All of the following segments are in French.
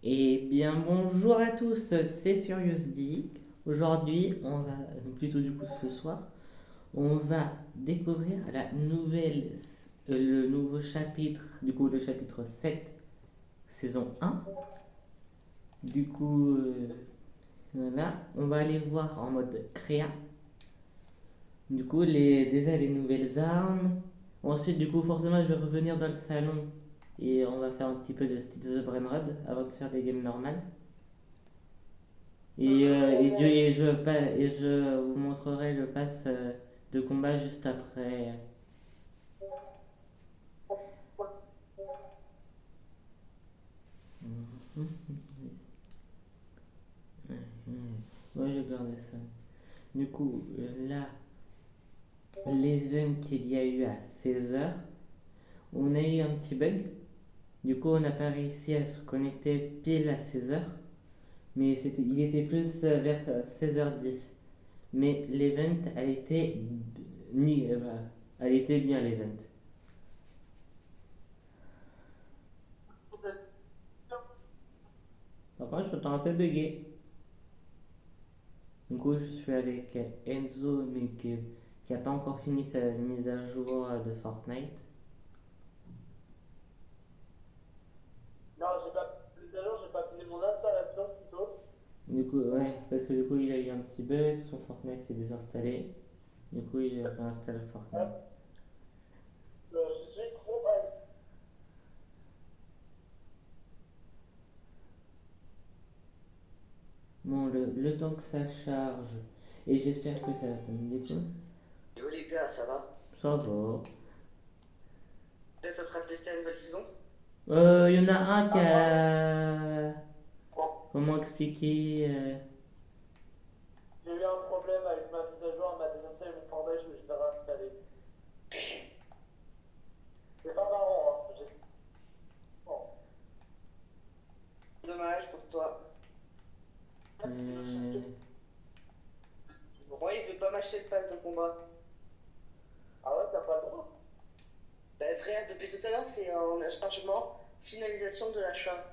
Eh bien, bonjour à tous, c'est Furious Dick. Aujourd'hui, plutôt du coup ce soir, on va découvrir le nouveau chapitre, du coup le chapitre 7, saison 1. Du coup, voilà, on va aller voir en mode créa. Du coup, déjà les nouvelles armes. Ensuite, du coup, forcément, je vais revenir dans le salon et on va faire un petit peu de style The Brainrod avant de faire des games normales. Et je vous montrerai le pass de combat juste après. Moi, je garde ça. Du coup, là, les events qu'il y a eu à 16h, on a eu un petit bug. Du coup, on n'a pas réussi à se connecter pile à 16h. Mais il était plus vers 16h10. Mais l'event, elle était bien l'event. Par contre, je t'entends un peu bugger. Du coup, je suis avec Enzo, mais qui n'a pas encore fini sa mise à jour de Fortnite. Non, j'ai pas. Tout à l'heure, j'ai pas fini mon installation plutôt. Du coup, ouais, parce que du coup, il a eu un petit bug, son Fortnite s'est désinstallé. Du coup, il a réinstallé Fortnite. Hop, je suis trop hype. Bon, le temps que ça charge, et j'espère que ça va pas me déconner. Yo les gars, ça va? Ça va. Peut-être en train de tester la nouvelle saison? Il y en a un qui Ah, moi, a. bon, Comment expliquer j'ai eu un problème avec ma mise à jour, elle m'a désinstallé mon Fortnite, je vais réinstaller. C'est pas marrant, hein. Bon. Dommage pour toi. euh, Moi, il veut pas m'acheter le pass de combat. Ah ouais, t'as pas le droit? Bah frère, depuis tout à l'heure, c'est en chargement, finalisation de l'achat.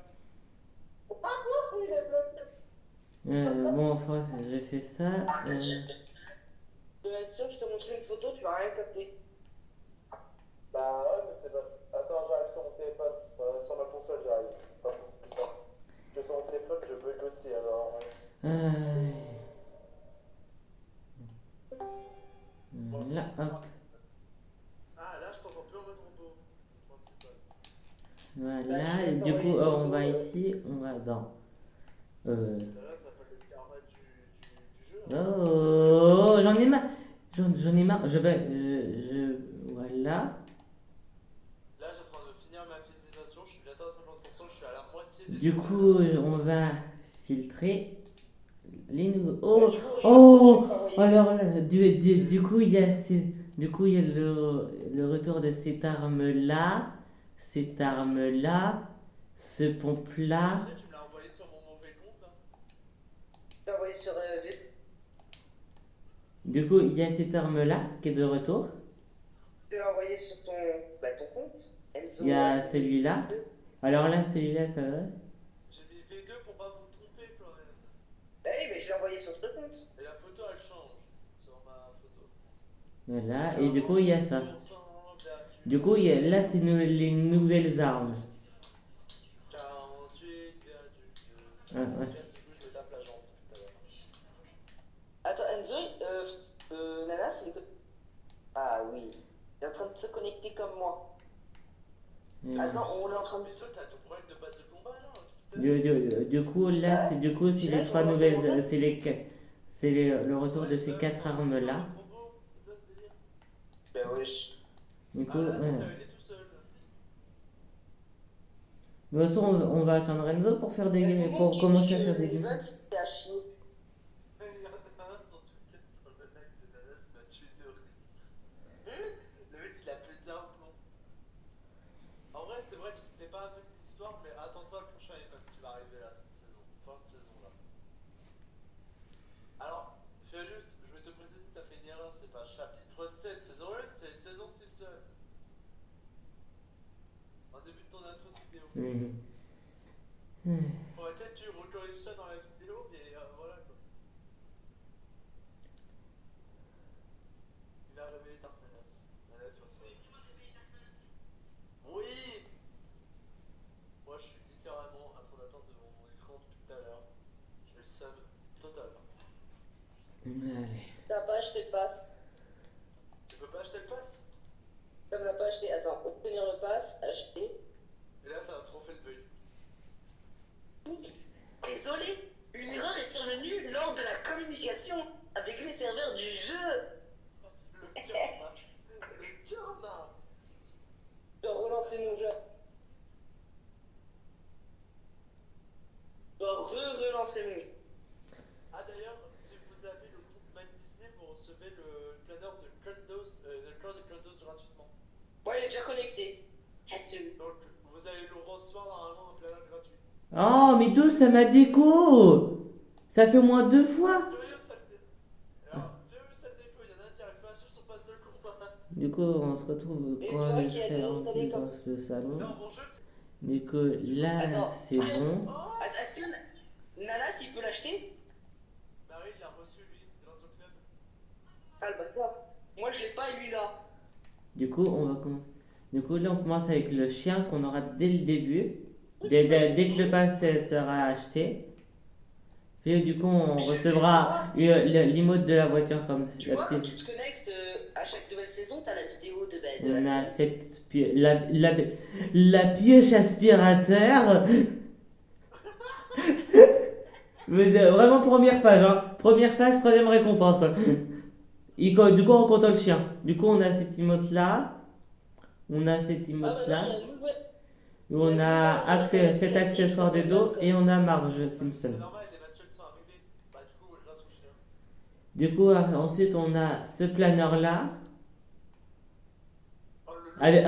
Il est bloqué. bon, enfin, j'ai fait ça. Je t'assure, je te montrer une photo, tu vas rien capter. Bah ouais, mais c'est pas. Attends, j'arrive sur mon téléphone, sur ma console, j'arrive. Ce sera beaucoup plus simple. Parce que sur mon téléphone, je bug aussi, alors. Euh, Bon, là, ça hop. sera. Ah, là, je t'entends plus en mode robot. Principal. Bah, je Voilà. viens Et de du coup, t'envoyer une on va photo. ici. On va dans. Euh, Bah là, ça s'appelle le karma du jeu, hein. C'est juste que moi, Oh, j'en ai marre. J'en ai marre. Voilà. là, j'ai en train de finir ma finalisation, je suis bientôt à 50%, je suis à la moitié des Du nouvelles coup, on étoiles. va filtrer les nouveaux. Bah, Oh, du coup, regarde, je vais oh. t'envoyer. Alors là, du coup, du coup, il y a le retour de cette arme-là, cette arme-là, ce Tu pompe-là. sais, tu me l'as envoyé sur mon mauvais compte, hein. Je t'ai envoyé sur Du coup, il y a cette arme-là qui est de retour. je l'ai envoyé sur ton compte. Il y Enzo a celui-là. 2. Alors là, celui-là, ça va. J'ai mis V2 pour pas vous tromper, quand même. Bah oui, mais je l'ai envoyé sur ton compte. Et la photo, elle change sur ma photo. Voilà. Et du coup, il y a ça. 40% Du coup, là, c'est les nouvelles armes. 48,2. Ah, ouais. Déjà, du coup, je me tape la jambe tout à l'heure. Attends, Enzo, Nana, c'est une. Ah oui. Il est en train de se connecter comme moi. Euh, Attends, on est en train de. Mais toi, t'as ton problème de base de combat, là, tout à l'heure. du coup, là, Bah ouais. c'est J'ai les là, j'ai trois relancé nouvelles. mon jeu. Le retour Ouais, de je ces sais même quatre pas, tu peux en armes-là. mettre robot. C'est quoi ce délire? Bah wesh. Du coup, Ah, là, c'est ouais. ça, il est tout seul. De toute façon, on va attendre Renzo Il y a tout le monde pour qui dit commencer que à faire des games. l'event c'était à chier. Il y en a un sur Twitter, sur le live de Nanas m'a tué de rire. Le mec, il a pété un plomb. En vrai, c'est vrai que c'était pas avec l'histoire, mais attends-toi le prochain event qui va arriver là, cette saison. Fin de saison là. Alors, Furious, je vais te préciser, t'as fait une erreur, c'est pas chapitre 7, saison 1, c'est saison Simpson. En début de ton intro de vidéo. Mhm. Faut peut-être tu recorriges ça dans la vidéo et voilà quoi. Il a réveillé Dark Nanas. Nanas va se réveiller. Oui! Moi je suis littéralement en train d'attendre devant mon écran depuis tout à l'heure. J'ai le seum total. Allez. T'as pas acheté le pass. Tu peux pas acheter le pass? Ça me l'a pas acheté. Attends, obtenir le pass, acheter. Et là ça a trop fait le bug. Oups, désolé. Une erreur est survenue lors de la communication avec les serveurs du jeu. Le karma. Le karma. Je dois relancer mon jeu. Je dois relancer mon jeu. Ah d'ailleurs, si vous avez le compte My Disney, vous recevez le planeur de Condos, le clan de Condos gratuitement. Ouais, il est déjà connecté. Donc vous allez le recevoir normalement un planeur gratuit. Oh, mais d'où ça m'a déco? Ça fait au moins 2 fois. Furieux sale dé... Alors, furieux sale dépôt, il y en a un qui arrive pas à suivre son passe de combat. Du coup, on se retrouve Et quand toi les qui as frères désinstallé dans comme- le salon. Non, mon jeu... Du coup, là, Attends. c'est bon. Oh Attends, est-ce que Nanas, il peut l'acheter? Marie, il l'a reçu lui, grâce au club. Ah, le bâtard. Moi, je l'ai pas, lui, là. Du coup, on va commencer. Du coup, là, on commence avec le chien qu'on aura dès le début. Oui, Dès j'imagine. que le pass sera acheté. Puis du coup, on Mais je- recevra l'emote de la voiture comme Tu la vois, quand petite. tu te connectes à chaque nouvelle saison, t'as la vidéo de, de On la a série. cette la pioche aspirateur. Mais vraiment première page, hein. Première page, troisième récompense. Du coup, on compte le chien. Du coup, on a cette emote là. On a cette Ah, emote bah là. non, il y a une nouvelle. On a cet accessoire de dos et on a Marge Simpson. C'est normal, les bestioles sont arrivées. Bah du coup, grâce au chien. Du coup, ensuite, on a ce planeur là. Oh le Avec,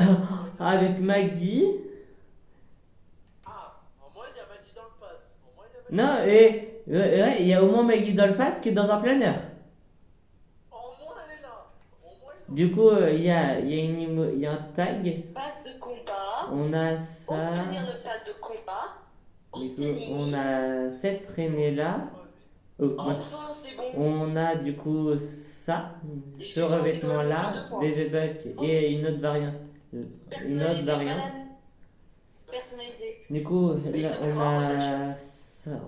avec Maggie. Ah, au moins il y a Maggie dans le pass. Au moins il y a Maggie. Non, et ouais, il y a au moins Maggie dans le pass qui est dans un planeur. Au moins elle est là. Au moins ils sont... Du coup, il y a il y a un tag. Passe de combat. On a ça. Obtenir le pass de combat. Du coup, on a cette traînée là. Oh, lui. Enfin, c'est bon. On a du coup ça, Et ce je l'ai lancé revêtement dans le là, jeu deux fois. des V-Bucks et une autre variante. Une autre Personnalisé, variante. banane. Personnalisé. Du coup, Mais là, ça fait vraiment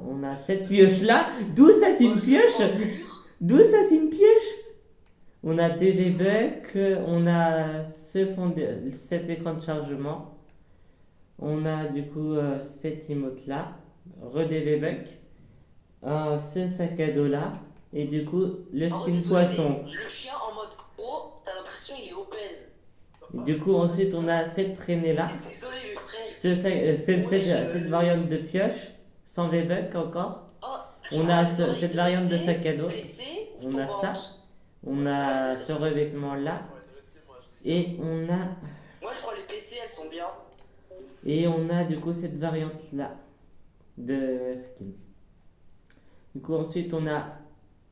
on a cette pioche là. D'où ça c'est une pioche? D'où ça c'est une pioche? On a des V-Bucks, on a cet écran de chargement. On a du coup cette emote là, des V-Bucks, ce sac à dos là, et du coup le Oh, skin désolé, poisson. mais le chien en mode gros, t'as l'impression il est obèse. Et du coup ensuite on a cette traînée là, Désolé, le frère. cette variante de pioche, sans V-Bucks encore. Oh, On a cette variante de sac à dos. PC, On a ça. On a ce revêtement là. Ils sont intéressés, moi je l'ai. Et on a Moi je crois les PC elles sont bien. du coup cette variante là de skin. Du coup ensuite on a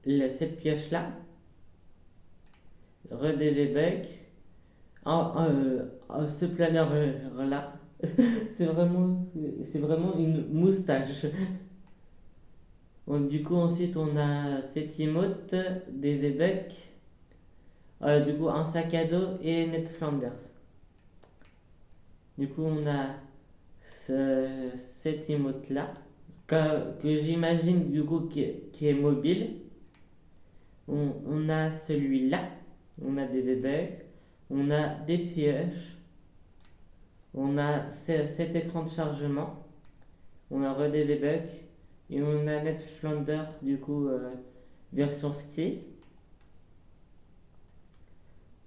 cette pioche là. Des V-Bucks. Ce planeur là. c'est vraiment une moustache. Du coup ensuite on a cette emote des V-Bucks. Du coup un sac à dos et Ned Flanders. Du coup on a cette emote là que j'imagine du coup qui est mobile. On a celui-là. On a des V-Bucks. On a des pioches. On a cet écran de chargement. On a des V-Bucks. Et on a Ned Flanders du coup version ski.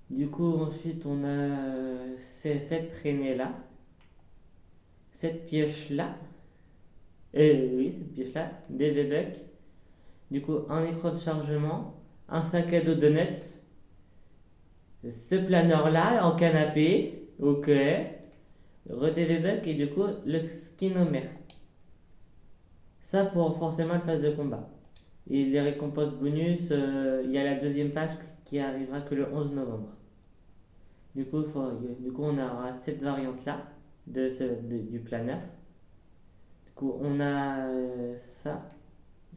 Du coup ensuite on a cette traînée là. Cette pioche là. Oui, cette pioche là. Des V-Bucks. Du coup un écran de chargement. Un sac à dos de Ned. Ce planeur là en canapé. Ok. Des V-Bucks et du coup le skin Homer. Ça pour forcément le pass de combat. Et les récompenses bonus, il y a la deuxième page qui arrivera que le 11 novembre. Du coup on aura cette variante là du planeur. coup, on a ça.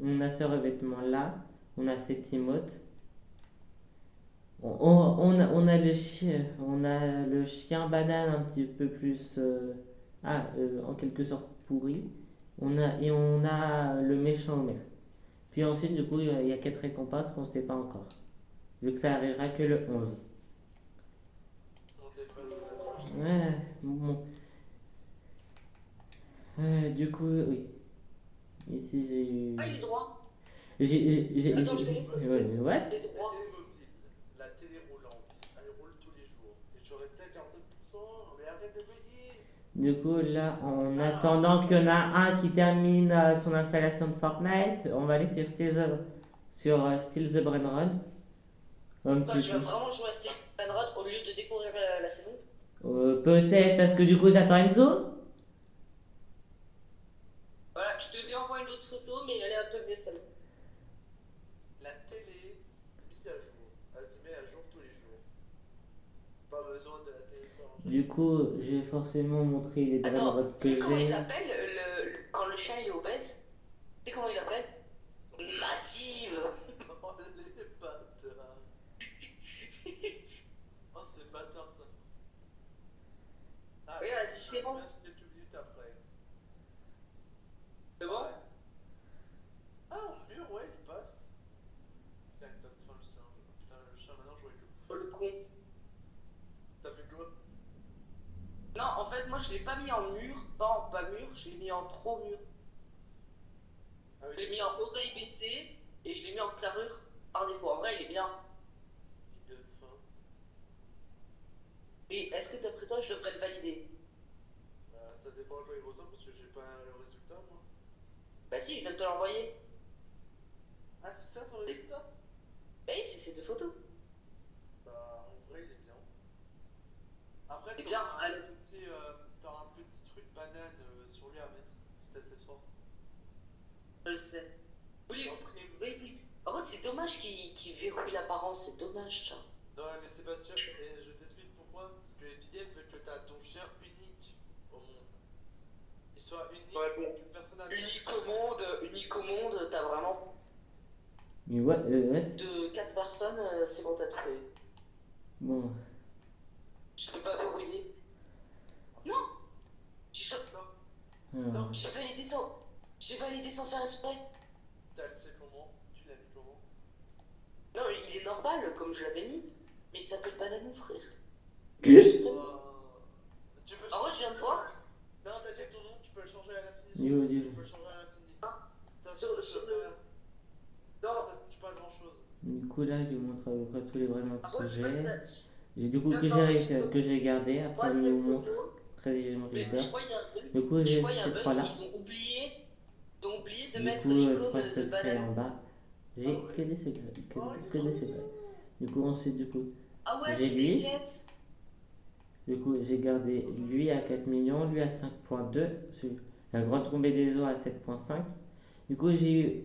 On a ce revêtement-là. On a cet emote. On a on a le chien banane un petit peu plus, en quelque sorte pourri. On a le méchant Homer. Puis ensuite, du coup, il y a 4 récompenses qu'on ne sait pas encore. Vu que ça arrivera que le 11. Mon téléphone, je vais trop acheter. Ouais, bon. Du coup, oui. Ici, j'ai eu. Ah, il est droit. J'ai. Attends, je vais. Ouais, what? Il est La droit. télé mobile, la télé roulante, elle roule tous les jours. Et je restais à 40%, mais arrête de payer. Du coup, là, en Ah, attendant c'est qu'il y en ça. a un qui termine son installation de Fortnite, on va aller sur Still the Brain Run. Un Toi, petit tu vas peu. vraiment jouer à Stephen Rod au lieu de découvrir la saison? Peut-être parce que du coup, j'attends Enzo. Voilà, je te lui envoie une autre photo, mais elle est un peu mieux celle. La télé, mise à jour. Elle se met à jour tous les jours. Pas besoin de la télécharger. Du coup, j'ai forcément montré les Brain Attends, Run tu sais que comment ils j'ai. appellent quand le chien est obèse? Tu sais comment il appelle? Massive! Oh, les bâtards. Oh, c'est bâtard ça. Ah, Regarde la différence. reste quelques minutes après. C'est bon? Ouais. Ah, au mur, ouais, il passe. Putain, il tape fin le chien. Putain, le chien, maintenant, je vois avec le Oh, bouffer. le con. T'as fait quoi? Non, en fait, moi je l'ai pas mis en mur, pas en bas mur, je l'ai mis en trop mur. Ah Je l'ai oui, mis en oreille baissée et je l'ai mis en carrure par défaut. En vrai, il est bien. il donne faim. Mais est-ce que d'après toi, je devrais le valider? Ça dépend à quoi il ressemble parce que j'ai pas le résultat, moi. Bah si, je viens de te l'envoyer. Ah, c'est ça ton résultat? Bah oui, c'est ces deux photos. Bah, en vrai, il est bien. Après, Eh bien, allez. t'auras un petit truc banane sur lui à mettre. Petit accessoire. Je le sais. Oui, oui. Par contre, c'est dommage qu'il verrouille l'apparence, c'est dommage ça. Non, mais Sébastien, et je t'explique pourquoi. Parce que Epic veut que t'as ton chien unique au monde. Il soit unique, Ouais, bon. que personne n'a Unique au monde, t'as vraiment Mais what? de 4 personnes, c'est bon, t'as trouvé. Bon. Je peux pas verrouiller. Non! J'ai Alors. Non. J'ai validé sans faire exprès. T'as le sais comment? Tu l'as mis comment? Non, il est normal comme je l'avais mis. Mais il s'appelle Bananou, frère. Tu peux En vrai, je viens de voir. Non, t'as déjà ton nom, tu peux le changer à l'infini. Dis-le. Tu peux le changer à l'infini. Ça Sur touche le- pas. Non, Ça touche pas grand chose. Du coup, là, je vous montre à peu près tous les Brain Run par que contre, je sais pas si j'ai. t'as. J'ai du coup que j'ai gardé. Après, je vous montre très légèrement Mais Reaper. je crois qu'il y a un bug. Du coup, Je j'ai crois qu'il y a un ces bug. trois-là. Ils ont oublié de Du mettre coup, l'icône 3 de secrets banane. en bas. J'ai Ah ouais. que des secrets. Oh, il est Que trop des secrets. mignon. Du coup, ensuite, du coup, Ah ouais, J'ai c'est lui. des quêtes. Du coup, j'ai gardé lui à 4 millions, lui à 5.2, la grande tombée des eaux à 7.5. Du coup, j'ai eu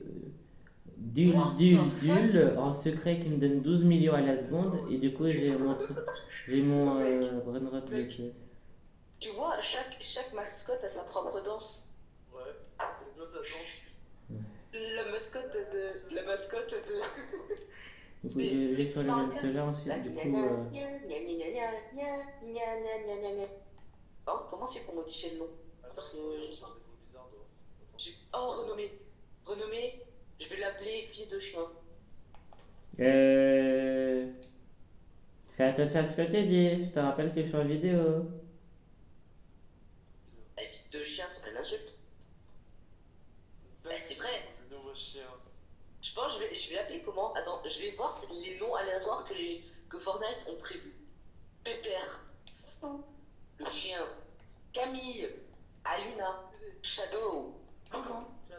Dul What the fuck? en secret qui me donne 12 millions à la seconde. Et du coup, j'ai mon Brain Rot Mec. de Tu vois, chaque mascotte a sa propre danse. Ouais, c'est bien ça danse. La mascotte de. La mascotte de. Du coup, j'ai fait le même tout à l'heure ensuite. Du coup, Oh, comment on fait pour modifier le nom? Parce que. Des mots bizarres, toi. Oh, renommé. Je vais l'appeler fille de chien. fais attention à ce que tu dis. Je te rappelle que je suis en vidéo. Eh, fils de chien, c'est pas une insulte. C'est vrai. Le nouveau chien. Je pense que je vais l'appeler comment? Attends, je vais voir les noms aléatoires que Fortnite ont prévus. Pépère, le chien, Camille, Aluna, Shadow,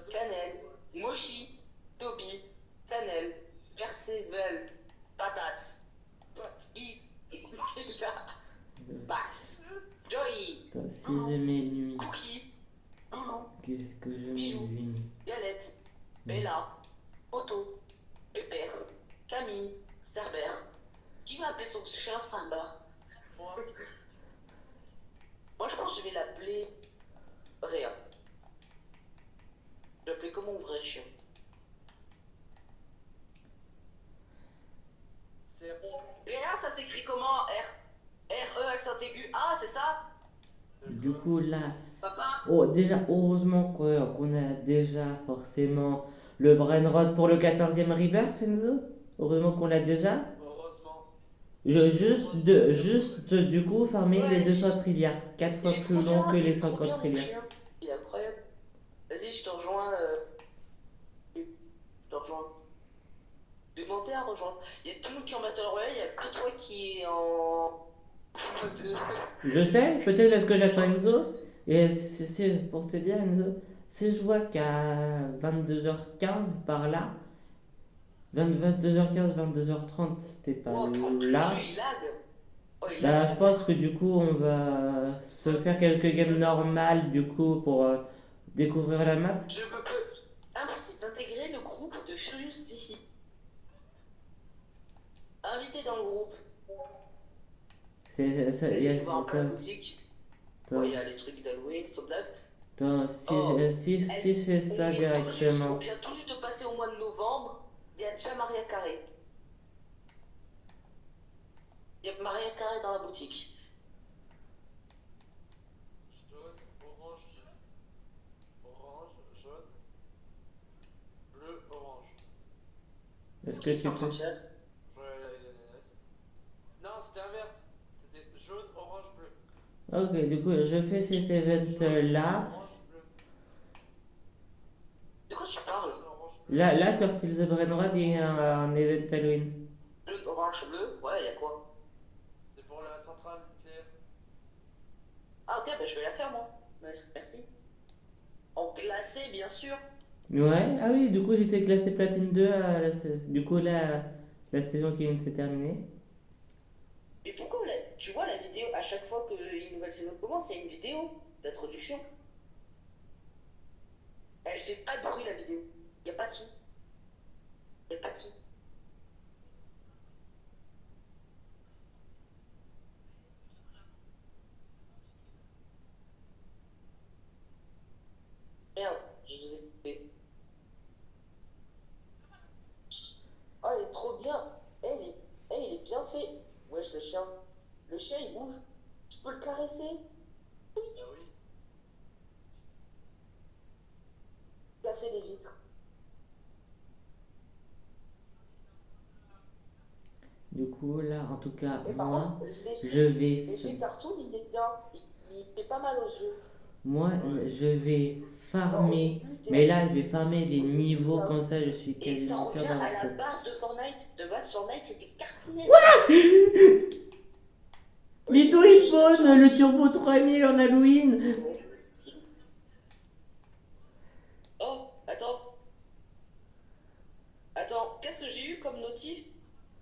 Cannelle, Moshi, Toby, Cannelle, Perceval, Patate, Guy, Hilda, Bax, Joy, Attends, si je mets nuit, Cookie, Loulou, que je mets Bijou. nuit. Galette, Bella, Otto, Pépère, Camille, Cerbère. Qui va appeler son chien Simba? Moi, Moi je pense que je vais l'appeler Réa. m'appelais comme mon vrai chien. Serge. Léa, ça s'écrit comment? R-E accent aigu. Ah, c'est ça? Du coup, là, Papa? oh, déjà, heureusement qu'on a déjà forcément le Brainrot pour le 14e Rebirth, Enzo. Heureusement qu'on l'a déjà. Heureusement. Juste du coup, farmer les Ouais, 200 trilliards. 4 fois il est plus trop long bien, que il les est trop 50 bien mon trilliards. chien. Il est incroyable. Vas-y, je te rejoins. Je te rejoins. Demandez à rejoindre. Il y a tout le monde qui est en Battle Royale, il y a que toi qui est en mode. Je sais, peut-être est-ce que j'attends Enzo. Et pour te dire, Enzo, si je vois qu'à 22h15 par là, 22h15, 22h30, t'es pas Oh, par contre, le jeu là, il lag. Oh, il lag, bah je c'est pense que du coup on va se faire quelques games normales du coup pour découvrir la map. Je me peux. Impossible d'intégrer le groupe de Furious d'ici. Invité dans le groupe. Y a, Vas-y, je vais voir un peu la attends, boutique. attends, Ouais, il y a les trucs d'Halloween, comme d'hab. attends, Oh, si je fais ça on directement. vient tout juste de passer au mois de novembre. Il y a déjà Maria Carré. Il y a Maria Carré dans la boutique. Jaune, orange, orange, jaune, bleu, orange. Est-ce que Qu'est-ce que tu t'es en train peux? de faire? Voilà, il ananas. Non, c'était inverse. C'était jaune, orange, bleu. Ok, du coup je fais cet event là. Orange, bleu. De quoi tu parles? Jaune, orange, bleu. Là sur Steel the Brainrod il y a un event Halloween. Bleu, orange, bleu? Ouais, il y a quoi? C'est pour la centrale nucléaire. Ah, ok, bah je vais la faire moi. Merci. En glacé, bien sûr. Ouais, ah oui, du coup j'étais classé platine 2 du coup là la saison qui vient de se terminer. Mais pourquoi tu vois la vidéo à chaque fois qu'une nouvelle saison commence, il y a une vidéo d'introduction. Elle fait pas de bruit la vidéo. Il n'y a pas de son. Il n'y a pas de son. Merde, je vous ai coupé. Oh, il est trop bien. Il est bien fait. Wesh, le chien. Le chien, il bouge. Tu peux le caresser. Ah oui. Casser les vitres. Du coup là en tout cas Mais par moi contre, je vais l'effet cartoon, il est bien. Il fait pas mal aux yeux. moi Ouais, je vais Alors, au farmer, début, mais là je vais farmer les au début, niveaux t'es un- comme ça je suis Et ça quasiment sûr revient à d'avoir la tout. base de Fortnite. De base, Fortnite, c'était cartoonesque. Mais d'où il spawn le Turbo 3000 en Halloween? Oh, attends. Attends, qu'est-ce que j'ai eu comme notif?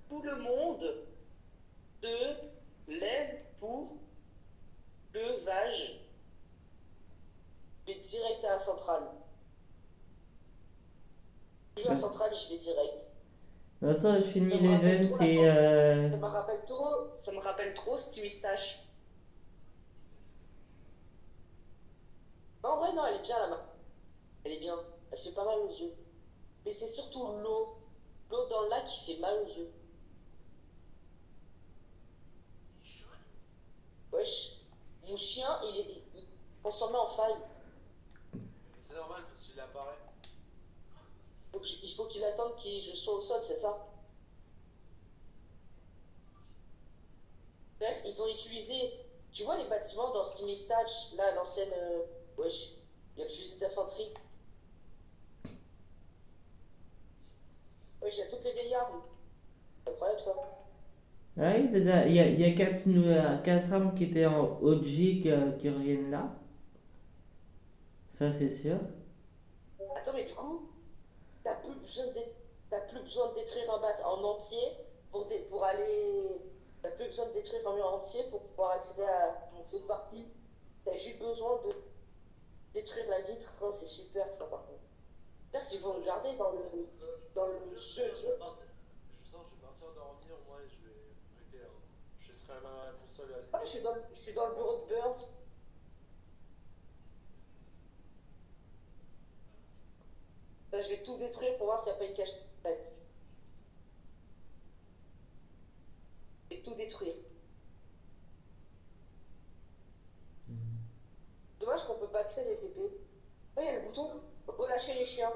Tout le monde se lève pour levage. Je vais direct à la centrale. Je vais à la centrale, je vais direct. De toute façon je finis Ça me rappelle l'event trop la et Ça me rappelle trop Steam Stash. Non, en vrai, non, elle est bien la main. Elle est bien. Elle fait pas mal aux yeux. Mais c'est surtout l'eau. L'eau dans le lac qui fait mal aux yeux. Wesh. Mon chien, on s'en met en faille. C'est normal parce qu'il apparaît. Il faut qu'il attende que je sois au sol, c'est ça? Frère, ils ont utilisé. Tu vois les bâtiments dans Steam Stash, là, l'ancienne. Wesh. Il y a le fusil d'infanterie. Wesh, il y a toutes les vieilles armes. C'est incroyable ça. ah oui, il y a 4 armes qui étaient en OG qui reviennent là. Ça c'est sûr. Attends, mais du coup, t'as plus besoin de, t'as plus besoin de détruire un bat en entier pour aller. T'as plus besoin de détruire un mur entier pour pouvoir accéder à toute partie. T'as juste besoin de détruire la vitre. Ça, c'est super ça par contre. J'espère qu'ils vont le garder dans le jeu. Je sens que je vais partir dormir, moi, et je vais arrêter. Je serai à ma console Ah, allumée. je suis dans le bureau de Burns. Là, je vais tout détruire pour voir s'il n'y a pas une cachette. Je vais tout détruire. Dommage qu'on peut pas créer des pépés. Oh, il y a le bouton. Relâcher les chiens.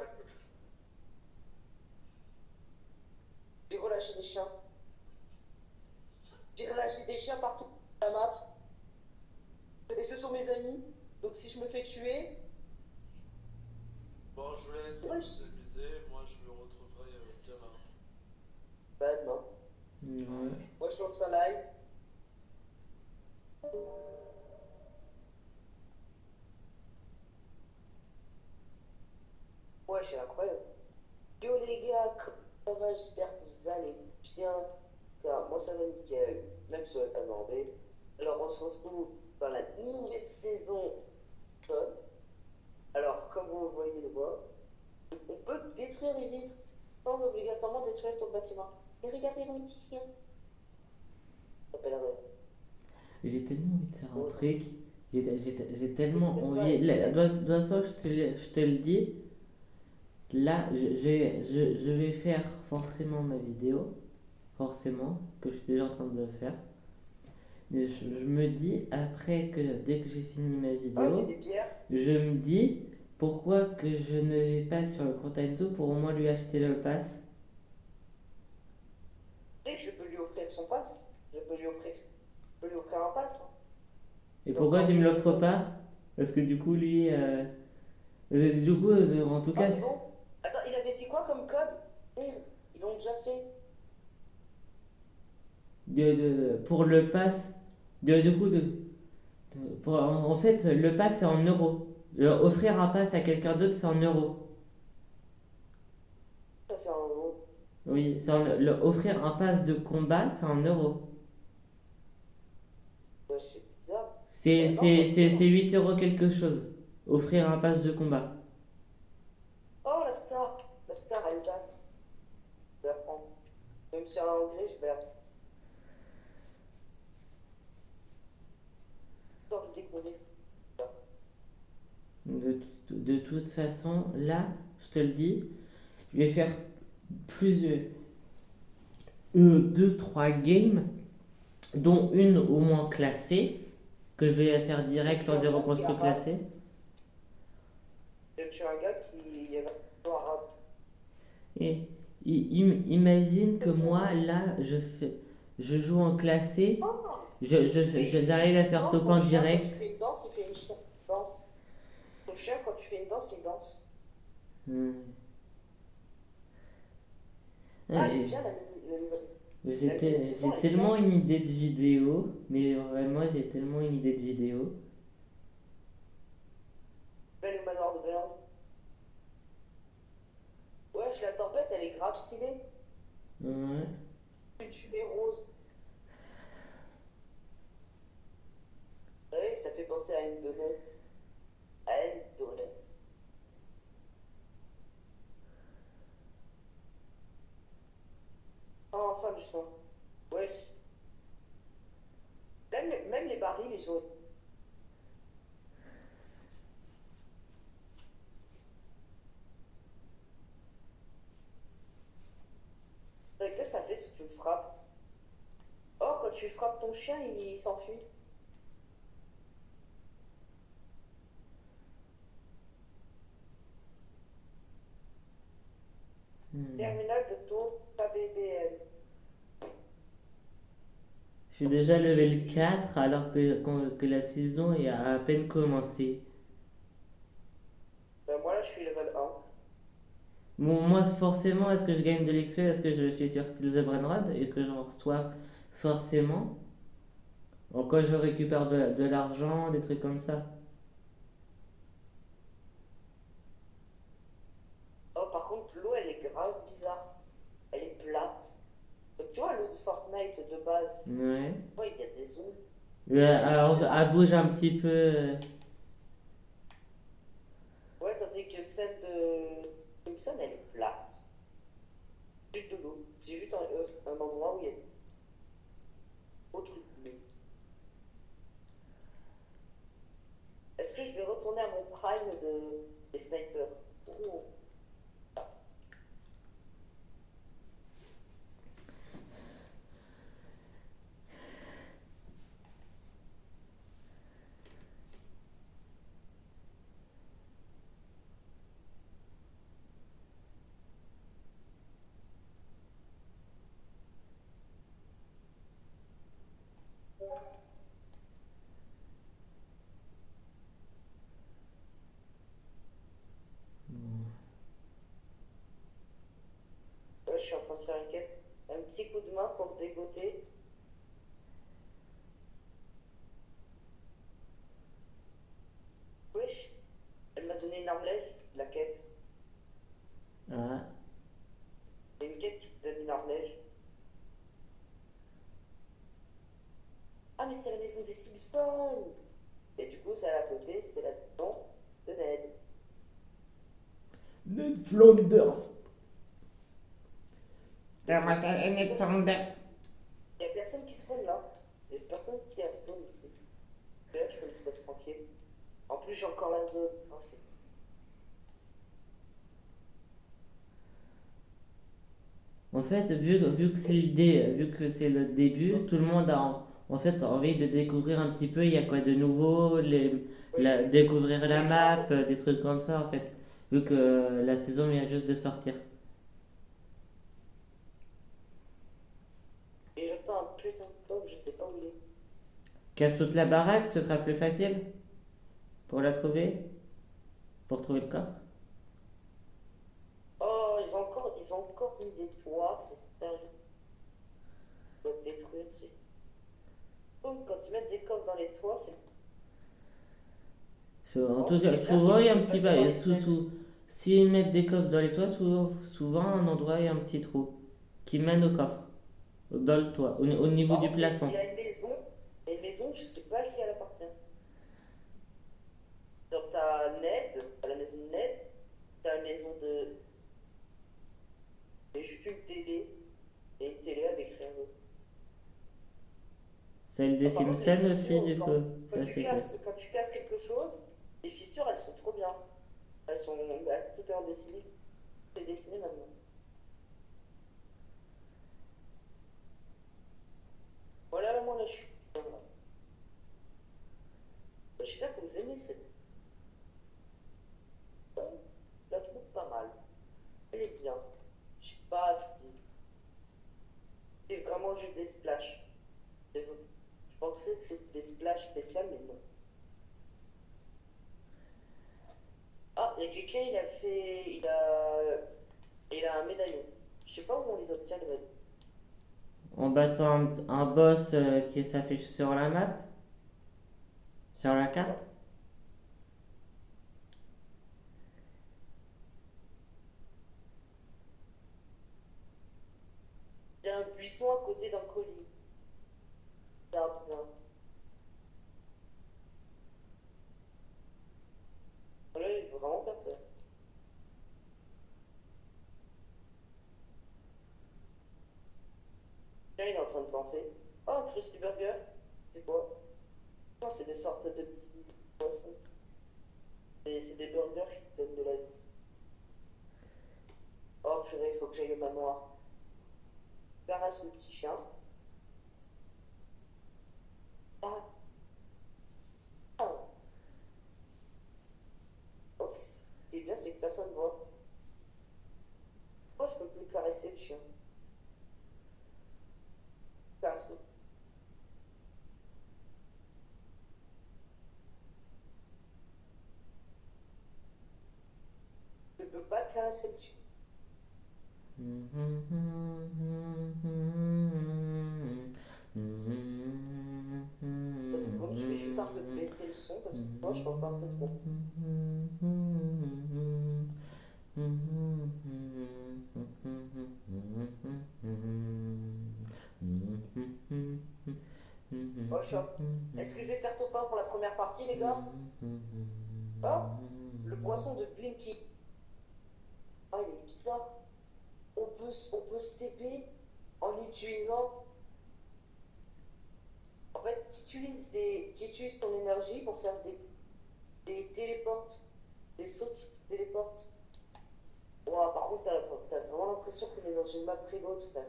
J'ai relâché des chiens. J'ai relâché des chiens partout sur la map. Et ce sont mes amis. Donc si je me fais tuer, Bon, je vous laisse vous Ouais, amuser. Moi, je me retrouverai demain. bah demain. Ouais. Moi je lance un live. Ouais, c'est incroyable. Yo les gars, comment ça va? J'espère que vous allez bien. Car moi ça va nickel, même si je n'avais pas demandé. Alors on se retrouve dans la nouvelle saison. Alors comme vous voyez le voir, on peut détruire les vitres sans obligatoirement détruire ton bâtiment. Et regardez mon petit chien. Ça s'appellerait. J'ai tellement envie de faire un Ouais. truc. J'ai tellement C'est envie. vrai. De toute façon, je te le dis. Là, je vais faire forcément ma vidéo. Forcément, que je suis déjà en train de le faire. Mais je me dis, après que dès que j'ai fini ma Ah, j'ai vidéo, des bières. je me dis pourquoi que je ne vais pas sur le compte Enzo pour au moins lui acheter le pass. Tu sais que je peux lui offrir son pass. Je peux lui offrir un pass. Hein. Et Donc, pourquoi quand tu me il l'offres compte. pas? Parce que du coup, lui. Du coup, en tout Ah, cas, c'est bon? Attends, il avait dit quoi comme code? Merde, ils l'ont déjà fait. pour le pass, du coup, en fait, le pass c'est en euros. Offrir un pass à quelqu'un d'autre, c'est en euros. Ça, c'est un gros. Oui, offrir un pass de combat, c'est en euros. Ouais, c'est bizarre. C'est Non, moi, c'est- c'est c'est- bon. c'est 8 euros quelque chose. Offrir un pass de combat. Oh, la star. La star, elle date. Je vais la prendre. Même si elle est en anglais, je vais la prendre. J'ai envie de découvrir. De toute façon, là, je te le dis, je vais faire plusieurs, 2-3 games, dont une au moins classée, que je vais faire J'ai direct tué en un zéro gars qui est construit arabe. classé. J'ai tué un gars qui est arabe. Et imagine que moi, là, je joue en classé, Oh! Et j'arrive à il faire danse, top ton 1 chien, quand tu direct. fais une danse, il fait une danse. Ton chien, quand tu fais une danse, il danse. Hmm. Ah, Ah, elle est bien, la nouvelle. La nouvelle saison, j'ai elle est bien. tellement une idée de vidéo, mais vraiment, j'ai tellement une idée de vidéo. Belle au manoir de Berne. Wesh, la tempête, elle est grave stylée. Ouais. Une fumée rose. Ouais, ça fait penser à une donut. À une donut. Oh, enfin, du sang. Wesh. Même les barils, ils ont. Qu'est-ce que ça fait si tu le frappes? Oh, quand tu frappes ton chien, il s'enfuit. Hmm. Terminal de tour KBBM. Je suis déjà level 4 alors que la saison est à peine commencé. Ben, moi, là, je suis level 1. Bon, moi, forcément, est-ce que je gagne de l'XP parce que je suis sur Steel the Brainrod et que j'en reçois forcément? En quoi je récupère de l'argent, des trucs comme ça. Oh, par contre, l'eau, elle est grave bizarre. Elle est plate. Donc, tu vois, l'eau de Fortnite de base, Ouais. ouais, il y a des eaux Alors, elle plates. bouge un petit peu. Ouais, tandis que celle de Simpson, elle est plate. Juste de l'eau. C'est juste un endroit où il y a autre truc. Est-ce que je vais retourner à mon prime des snipers? Oh. je suis en train de faire une quête. Un petit coup de main pour dégoter. Wesh, elle m'a donné une armlège, la quête. Ah, Il y a une quête qui te donne une armlège. Ah, mais c'est la maison des Simpsons! Et du coup, c'est à côté, c'est la maison de Ned. Ned Flanders. Il Ned Flanders. y a personne qui spawn là. Il y a personne qui a spawn ici. D'ailleurs, je peux me stuff tranquille. En plus, j'ai encore la zone. Oh, c'est... En fait, vu que c'est vu que c'est le début, tout le monde a en fait envie de découvrir un petit peu il y a quoi de nouveau, Wesh. découvrir la Mec, map, des trucs comme ça en fait. Vu que la saison vient juste de sortir. Et j'entends un putain de coq, je sais pas où il est. Casse toute la baraque, ce sera plus facile pour la trouver, pour trouver le coffre. Oh, ils ont encore mis des toits, c'est sérieux. Ils doivent détruire, c'est... Oh, quand ils mettent des coffres dans les toits, c'est... En Oh, tout ce qui cas, est bien, souvent il c'est y que a je un peux petit passer par les sous, fenêtres. s'ils mettent des coffres dans les toits, souvent à un endroit il y a un petit trou qui mène au coffre, dans le toit, au niveau Par du contre, plafond. il y a une maison, je sais pas à qui elle appartient. Donc t'as Ned, t'as la maison de Ned, t'as la maison de... Et juste une télé, et une télé avec rien d'autre. Celle des Ah, par contre, les Simpsons aussi, fissures, du coup. Ça, c'est cool. quand tu casses quelque chose, les fissures, elles sont trop bien. Elles sont... bah, tout est en dessiné. Tout est dessiné maintenant. Voilà, moi là, je suis... J'espère que vous aimez cette... Je la trouve pas mal. Elle est bien. Je sais pas si... C'est vraiment juste des splashs. Je pensais que c'était des splashs spéciaux, mais non. Ah, il y a quelqu'un, il a fait... Il a un médaillon. Je sais pas où on les obtient, les médaillons. En battant un boss qui s'affiche sur la map, sur la carte. Il y a un buisson à côté d'un colis. C'est bizarre. Voilà, il veut vraiment personne. Tiens, il est en train de danser. Oh, un Krusty Burger. C'est quoi? Non, c'est des sortes de petits poissons. Et c'est des burgers qui te donnent de la vie. Oh, purée, il faut que j'aille au manoir. Caresse le petit chien. Ah. Ah. Oh, ce qui est bien, c'est que personne ne voit. Moi, je peux plus caresser le chien. Caresse-le. Je peux pas caresser le chien. Je vais juste un peu baisser le son parce que moi, je t'entends un peu trop. Oh, est-ce que je vais faire top 1 pour la première partie, les gars? Oh, le poisson de Blinky. Ah, il est bizarre. On peut se TP en utilisant... En fait, tu utilises ton énergie pour faire des téléportes. Des sauts qui te téléportent. Ouah, par contre, t'as vraiment l'impression qu'on est dans une map rigolote, frère.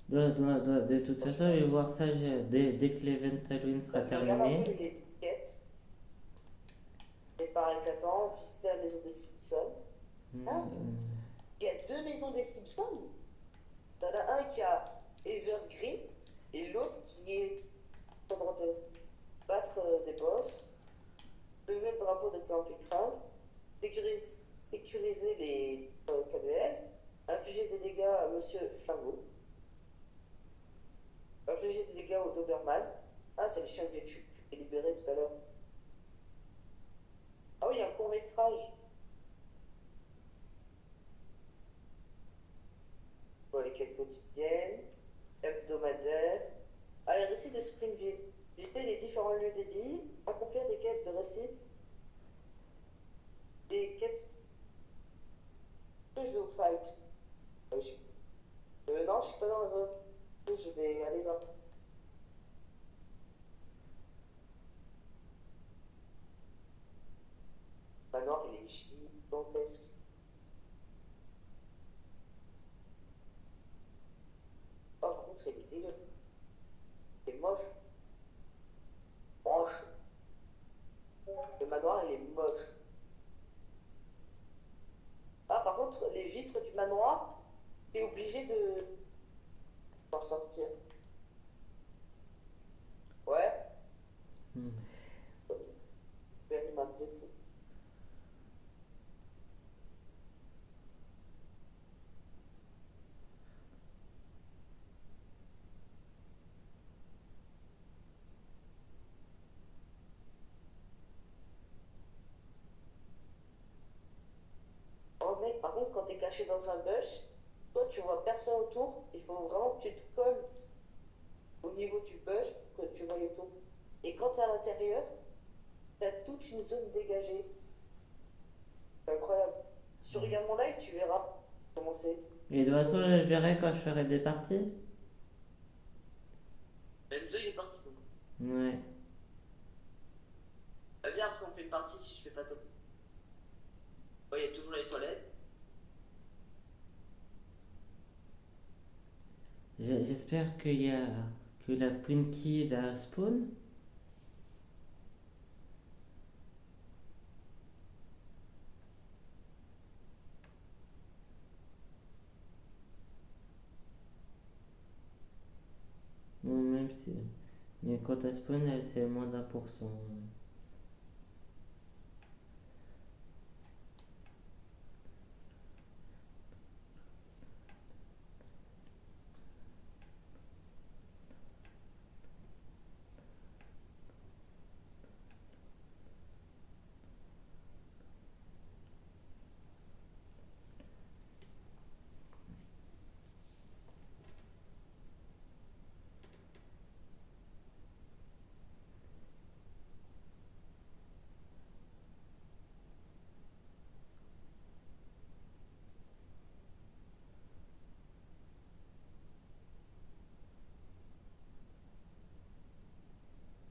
De toute façon, je vais voir ça dès que l'event Halloween sera Je regarde un peu terminé. les quêtes. Départ éclatant, visiter la maison des Simpsons. Hein? Il y a deux maisons des Simpsons. T'en as un qui a Evergreen et l'autre qui est en train de battre des boss, lever le drapeau de Camping Crowd, sécuriser les KBL, infliger des dégâts à Monsieur Flambeau, infliger des dégâts au Doberman. Ah, c'est le chien que j'ai libéré tout à l'heure. Ah oui, il y a un court-métrage. Bon, les quêtes quotidiennes, hebdomadaires. Ah, les récits de Springville. Visiter les différents lieux dédiés, accomplir des quêtes de récits, des quêtes que je vais au fight. Non, je suis pas dans la zone. Je vais aller là. Manoir, il est gigantesque. Oh, par contre, il est dégueu. Il est moche. Moche. Le manoir, il est moche. Ah, par contre, les vitres du manoir, t'es obligé de en sortir. Ouais, Hmm. very map de fou. Oh mec, par contre, quand t'es caché dans un bush, toi tu vois personne autour, il faut vraiment que tu te colles au niveau du bush pour que tu vois autour. Et quand t'es à l'intérieur, t'as toute une zone dégagée. C'est incroyable. Si tu regardes mon live, tu verras comment c'est. Et de toute façon, je verrai quand je ferai des parties. Enzo, il est parti. Ouais. Viens, après on fait une partie si je fais pas top. Il y a toujours les toilettes. J'espère que la Plinky va spawn. Ou même si. Mais quand elle spawn, c'est moins d'1%.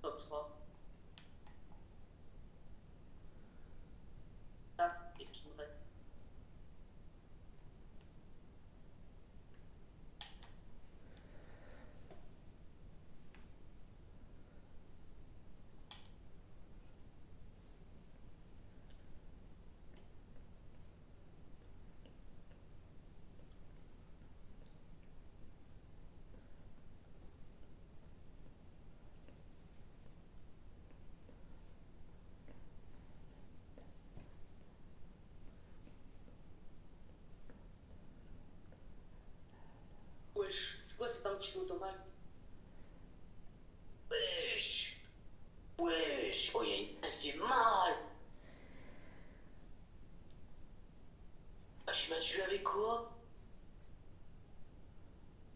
Top 3. Ah, et qui me reste. Wesh, c'est quoi cette arme qui fait autant mal? Wesh! Wesh! Oh, elle fait mal! Ah, je m'as tué avec quoi?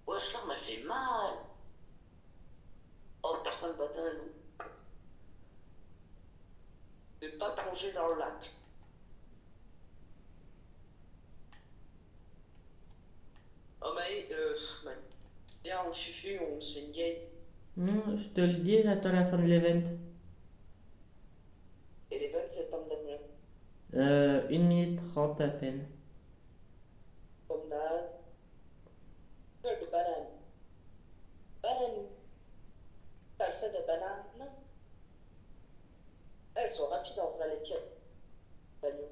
Wesh, l'arme, elle fait mal! Oh, personne battait raison. Ne pas plonger dans le lac. Oh, viens, on fufu, on se fait une game. Je te le dis, j'attends la fin de l'event. Et les 27 armes d'avenir. 1 minute 30 à peine. Promenade. Fleur de banane. Banane. Salsa de banane. Elles sont rapides en vrai, les queues. Bagnon.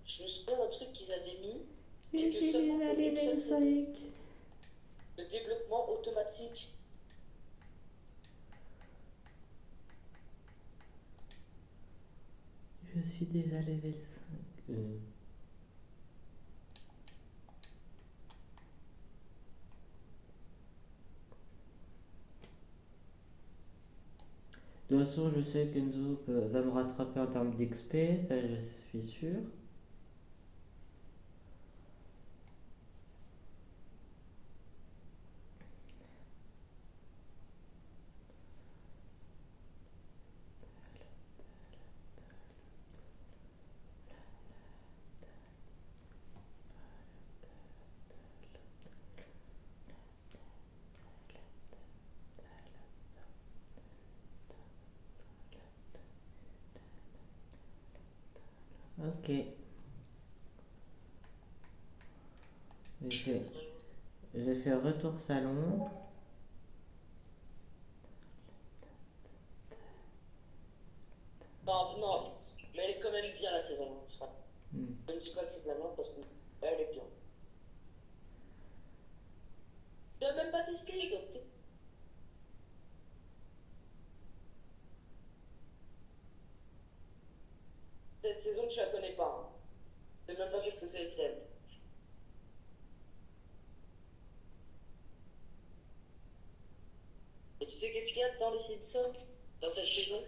je me souviens d'un truc qu'ils avaient mis, Je et que suis seulement déjà pour une level seule saison. 5. Le développement automatique. Je suis déjà level 5. De toute façon, je sais qu'Enzo va me rattraper en termes d'XP, ça je suis sûr. Ok. J'ai fait retour salon. Non, non, mais elle est quand même bien la saison, frère. Hmm. Je ne dis pas que c'est de la merde parce qu'elle est bien. Tu l'as même pas testé, donc cette saison, tu la connais pas. Hein. Tu sais même pas qu'est-ce que c'est le thème. Et tu sais qu'est-ce qu'il y a dans les Simpsons dans cette saison?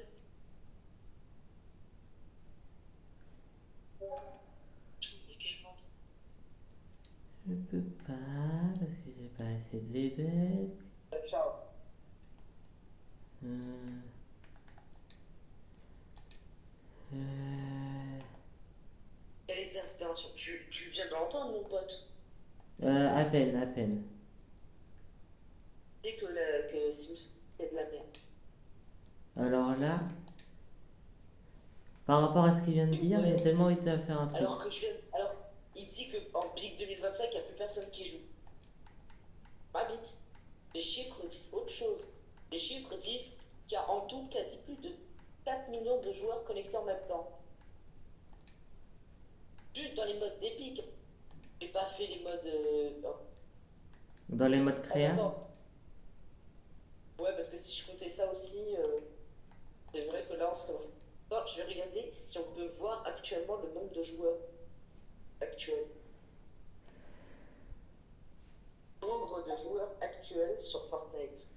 Je peux pas parce que j'ai pas assez de VB. Ciao. Quelle exaspération. Tu viens de l'entendre, mon pote. À peine, à peine. Tu sais que Simpson, c'est de la merde. Alors là, par rapport à ce qu'il vient de dire, Ouais, j'ai tellement envie à faire un truc. Alors, il dit qu'en Big 2025, il n'y a plus personne qui joue. Pas bite. Les chiffres disent autre chose. Les chiffres disent qu'il y a en tout quasi plus de 4 millions de joueurs connectés en même temps. Juste dans les modes d'Epic. J'ai pas fait les modes. Non. Dans les modes créa. Attends. Ouais, parce que si je comptais ça aussi, c'est vrai que là on serait. Non, je vais regarder si on peut voir actuellement le nombre de joueurs actuels. Nombre de joueurs actuels sur Fortnite.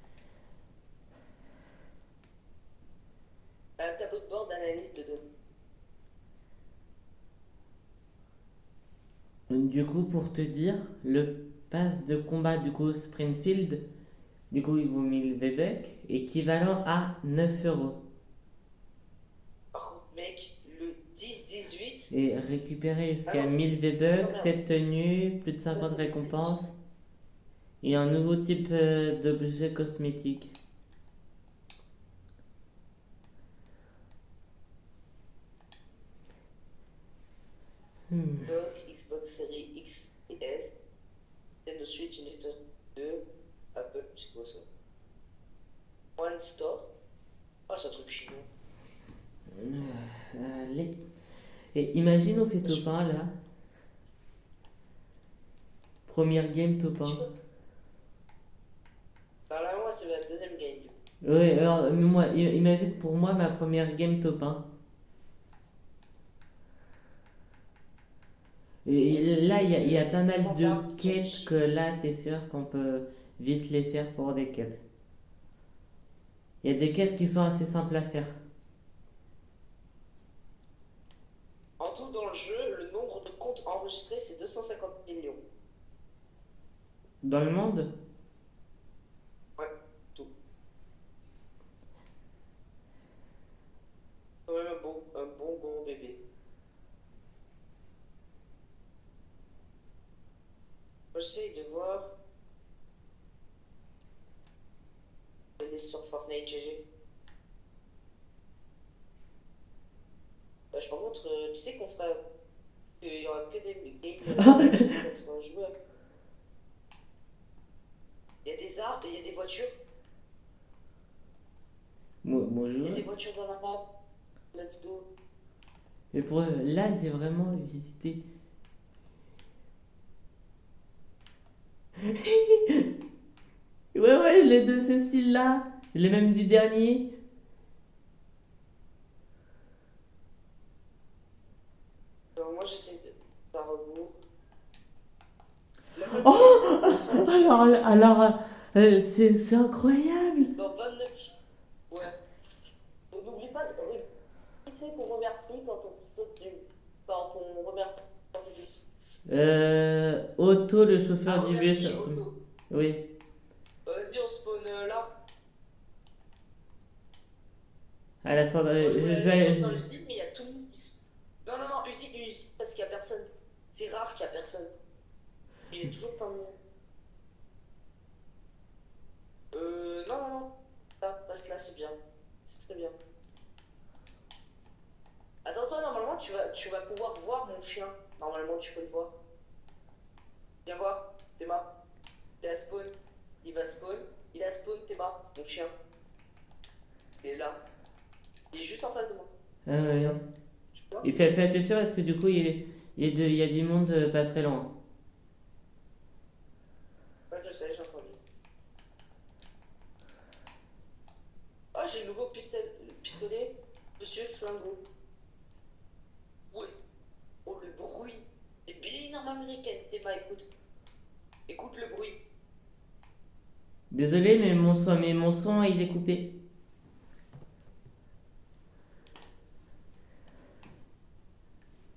Un tableau de bord d'analyse de données. Du coup, pour te dire, le pass de combat du coup Springfield, du coup il vaut 1000 V-Bucks, équivalent à 9€. Par contre, mec, le 10-18. Et récupérer jusqu'à Ah non, 1000 V-Bucks, 7 tenues, plus de 50 récompenses, et un nouveau type d'objet cosmétique. Xbox Series X et S, Nintendo Switch, Nintendo 2, Apple, c'est quoi ça? One Store. Ah, c'est un truc chinois. Allez. Et imagine on fait top 1 là. Première game top 1. Alors là, moi, c'est la deuxième game. Ouais, alors moi, imagine pour moi ma première game top 1. Et là, il y a pas mal de quêtes que là, c'est sûr qu'on peut vite les faire pour des quêtes. Il y a des quêtes qui sont assez simples à faire. En tout, dans le jeu, le nombre de comptes enregistrés, c'est 250 millions. Dans le monde? Ouais, tout. Quand même un bon gros bébé. Moi, j'essaye de voir. Aller sur Fortnite GG. Bah, je te montre, tu sais qu'on fera. Il y aura que des games d'être joueurs. Il y a des arbres et il y a des voitures. Bonjour. Il y a des voitures dans la map. Let's go. Et pour là, j'ai vraiment visité. Ouais, les de ce style-là. Les mêmes du dernier. Moi, j'essaie de faire rebours. La fois Oh c'est incroyable. dans 29 jours. Ouais. On n'oublie pas de c'est qu'on remercie quand on saute du. Quand on remercie quand on bus. Otto, le chauffeur du bus. Remercie Otto. Oui. Vas-y, on spawn là. À la fin, Moi, je voulais je aller spawn dans vais. l'usine, mais il y a tout le monde qui. Non, usine, parce qu'il n'y a personne. C'est rare qu'il n'y a personne. Il est toujours plein de monde. Non. Ah, parce que là, c'est bien. C'est très bien. Attends, toi, normalement, tu vas pouvoir voir mon chien. Normalement, tu peux le voir. Viens voir, Théma. Il a spawn. Il va spawn. Il a spawn, Théma, mon chien. Il est là. Il est juste en face de moi. Ouais. Tu vois? Il fait attention parce que du coup, il y a du monde pas très loin. Ouais, je sais, j'ai entendu. Ah, j'ai le nouveau pistolet. Monsieur Flingo. Ouais. Oh, le bruit. C'est bien une arme américaine, Théma, écoute. Écoute le bruit. Désolé, mais mon son, il est coupé.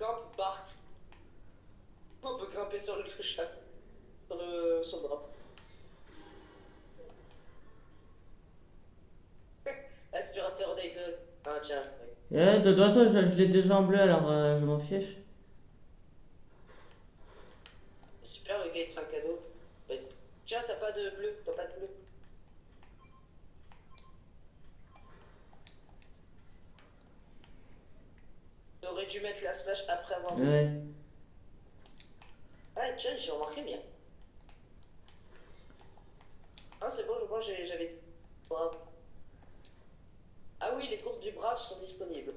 Grimpe, Bart. On peut grimper sur le chat. Sur le drap. Aspirateur Dyson. Ah, tiens. Ouais. De toute façon, je l'ai déjà en bleu, alors je m'en fiche. Super, le gars, il te fait un cadeau. Mais, tiens, t'as pas de bleu. T'as pas de bleu. T'aurais dû mettre la smash après avoir mis. Ouais. Ah, tiens, j'ai remarqué bien. Ah, c'est bon, je crois que j'avais. Bravo. Ah oui, les cours du Brave sont disponibles.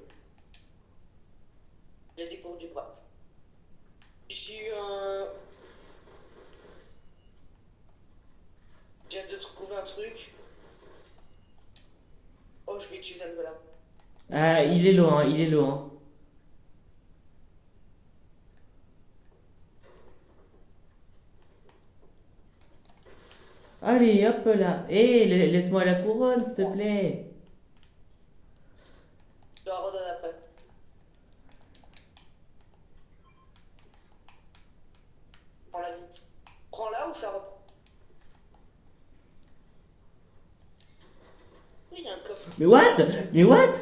Il y a des cours du Brave. J'ai eu un. Je viens de trouver un truc. Oh, je vais utiliser un nouvel arme. Ah, il est loin, il est loin. Allez, hop là. Hé, laisse-moi la couronne, s'il te plaît. Je te la redonne après. Prends-la vite. Prends-la ou je la reprends. Oui, il y a un coffre. Mais what? Mais what?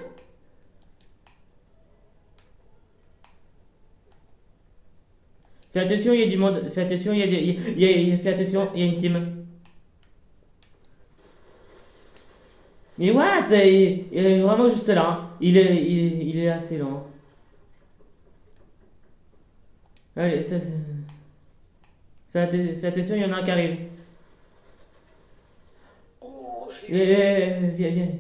Fais attention, il y a du monde. Fais attention, fais attention, il y a une team. Mais what? Il est vraiment juste là. Hein. Il est assez lent. Allez, ça, fais attention, il y en a un qui arrive. Oh, je l'ai vu. Viens.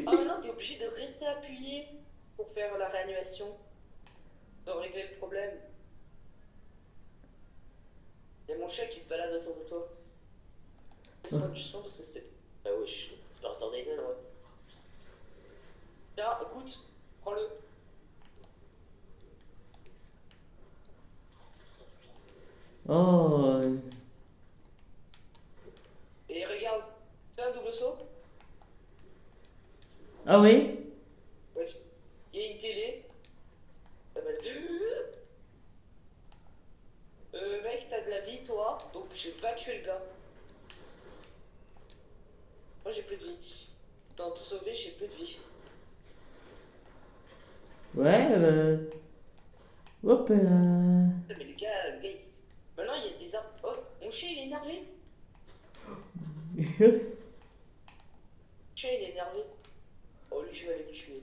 Ah, maintenant, t'es obligé de rester appuyé pour faire la réanimation. Pour régler le problème. Il y a mon chat qui se balade autour de toi. Laisse-moi du son parce que c'est. Ah ouais, c'est pas retardé, ouais. Tiens, écoute, prends-le. Oh. Et regarde, fais un double saut. Ah oui? Ouais, il y a une télé. Ah bah, mec, t'as de la vie, toi. Donc, va tuer le gars. Moi, j'ai plus de vie. Dans te sauver, j'ai plus de vie. Ouais, hop là. Mais le gars, maintenant, il y a des armes. Oh, mon chien, il est énervé. Mon chien, il est énervé. Oh, lui, je vais aller le tuer.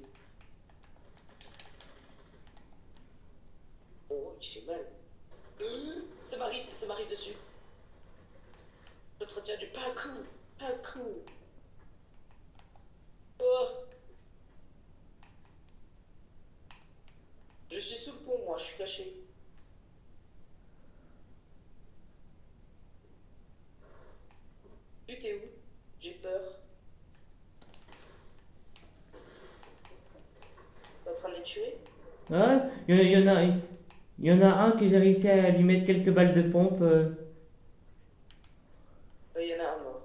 Oh, il fait mal. Ça m'arrive dessus. L'entretien du parcours. Oh. Je suis sous le pont, moi, je suis caché. Tu t'es où? J'ai peur. T'es en train de les tuer? Ouais, il y en a un que j'ai réussi à lui mettre quelques balles de pompe. Il y en a un mort.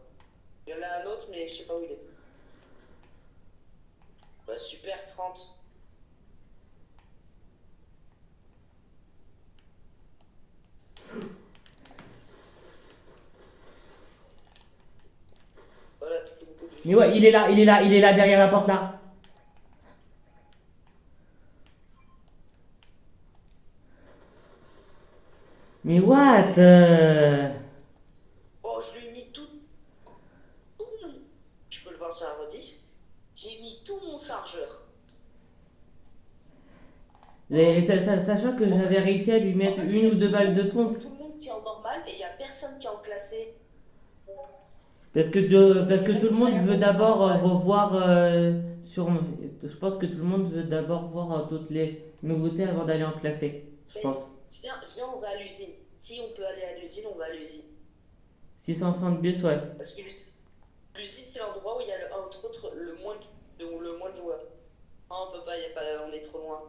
Il y en a un autre, mais je sais pas où il est. Bah, super 30. Voilà, tout le coup Mais ouais, il est là derrière la porte là. Mais what? Oh, je lui ai mis tout mon... Je peux le voir sur la rediff. J'ai mis tout mon chargeur. Sachant que j'avais réussi à lui mettre une ou deux balles de pompe. Tout le monde qui est en normal et il n'y a personne qui est en classé. Parce que tout le monde veut d'abord voir sur. Je pense que tout le monde veut d'abord voir toutes les nouveautés avant d'aller en classé. Je pense. Viens, on va à l'usine. Si on peut aller à l'usine, on va à l'usine. 600 francs de bus, ouais. Parce que l'usine, c'est l'endroit où il y a, entre autres, le moins de joueurs. Ah, on peut pas, on est trop loin.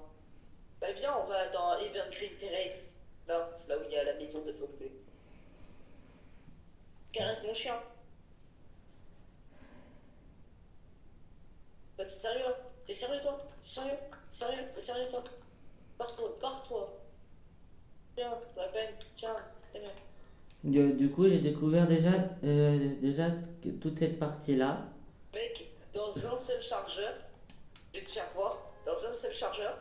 Bah viens, on va dans Evergreen Terrace. Là où il y a la maison de Fogler. Caresse mon chien. Bah, t'es sérieux là? T'es sérieux toi? T'es sérieux? T'es sérieux toi? Pars-toi. Tiens, la peine, tiens, t'es bien. Du coup, j'ai découvert déjà toute cette partie-là. Mec, dans un seul chargeur, je vais te faire voir, dans un seul chargeur,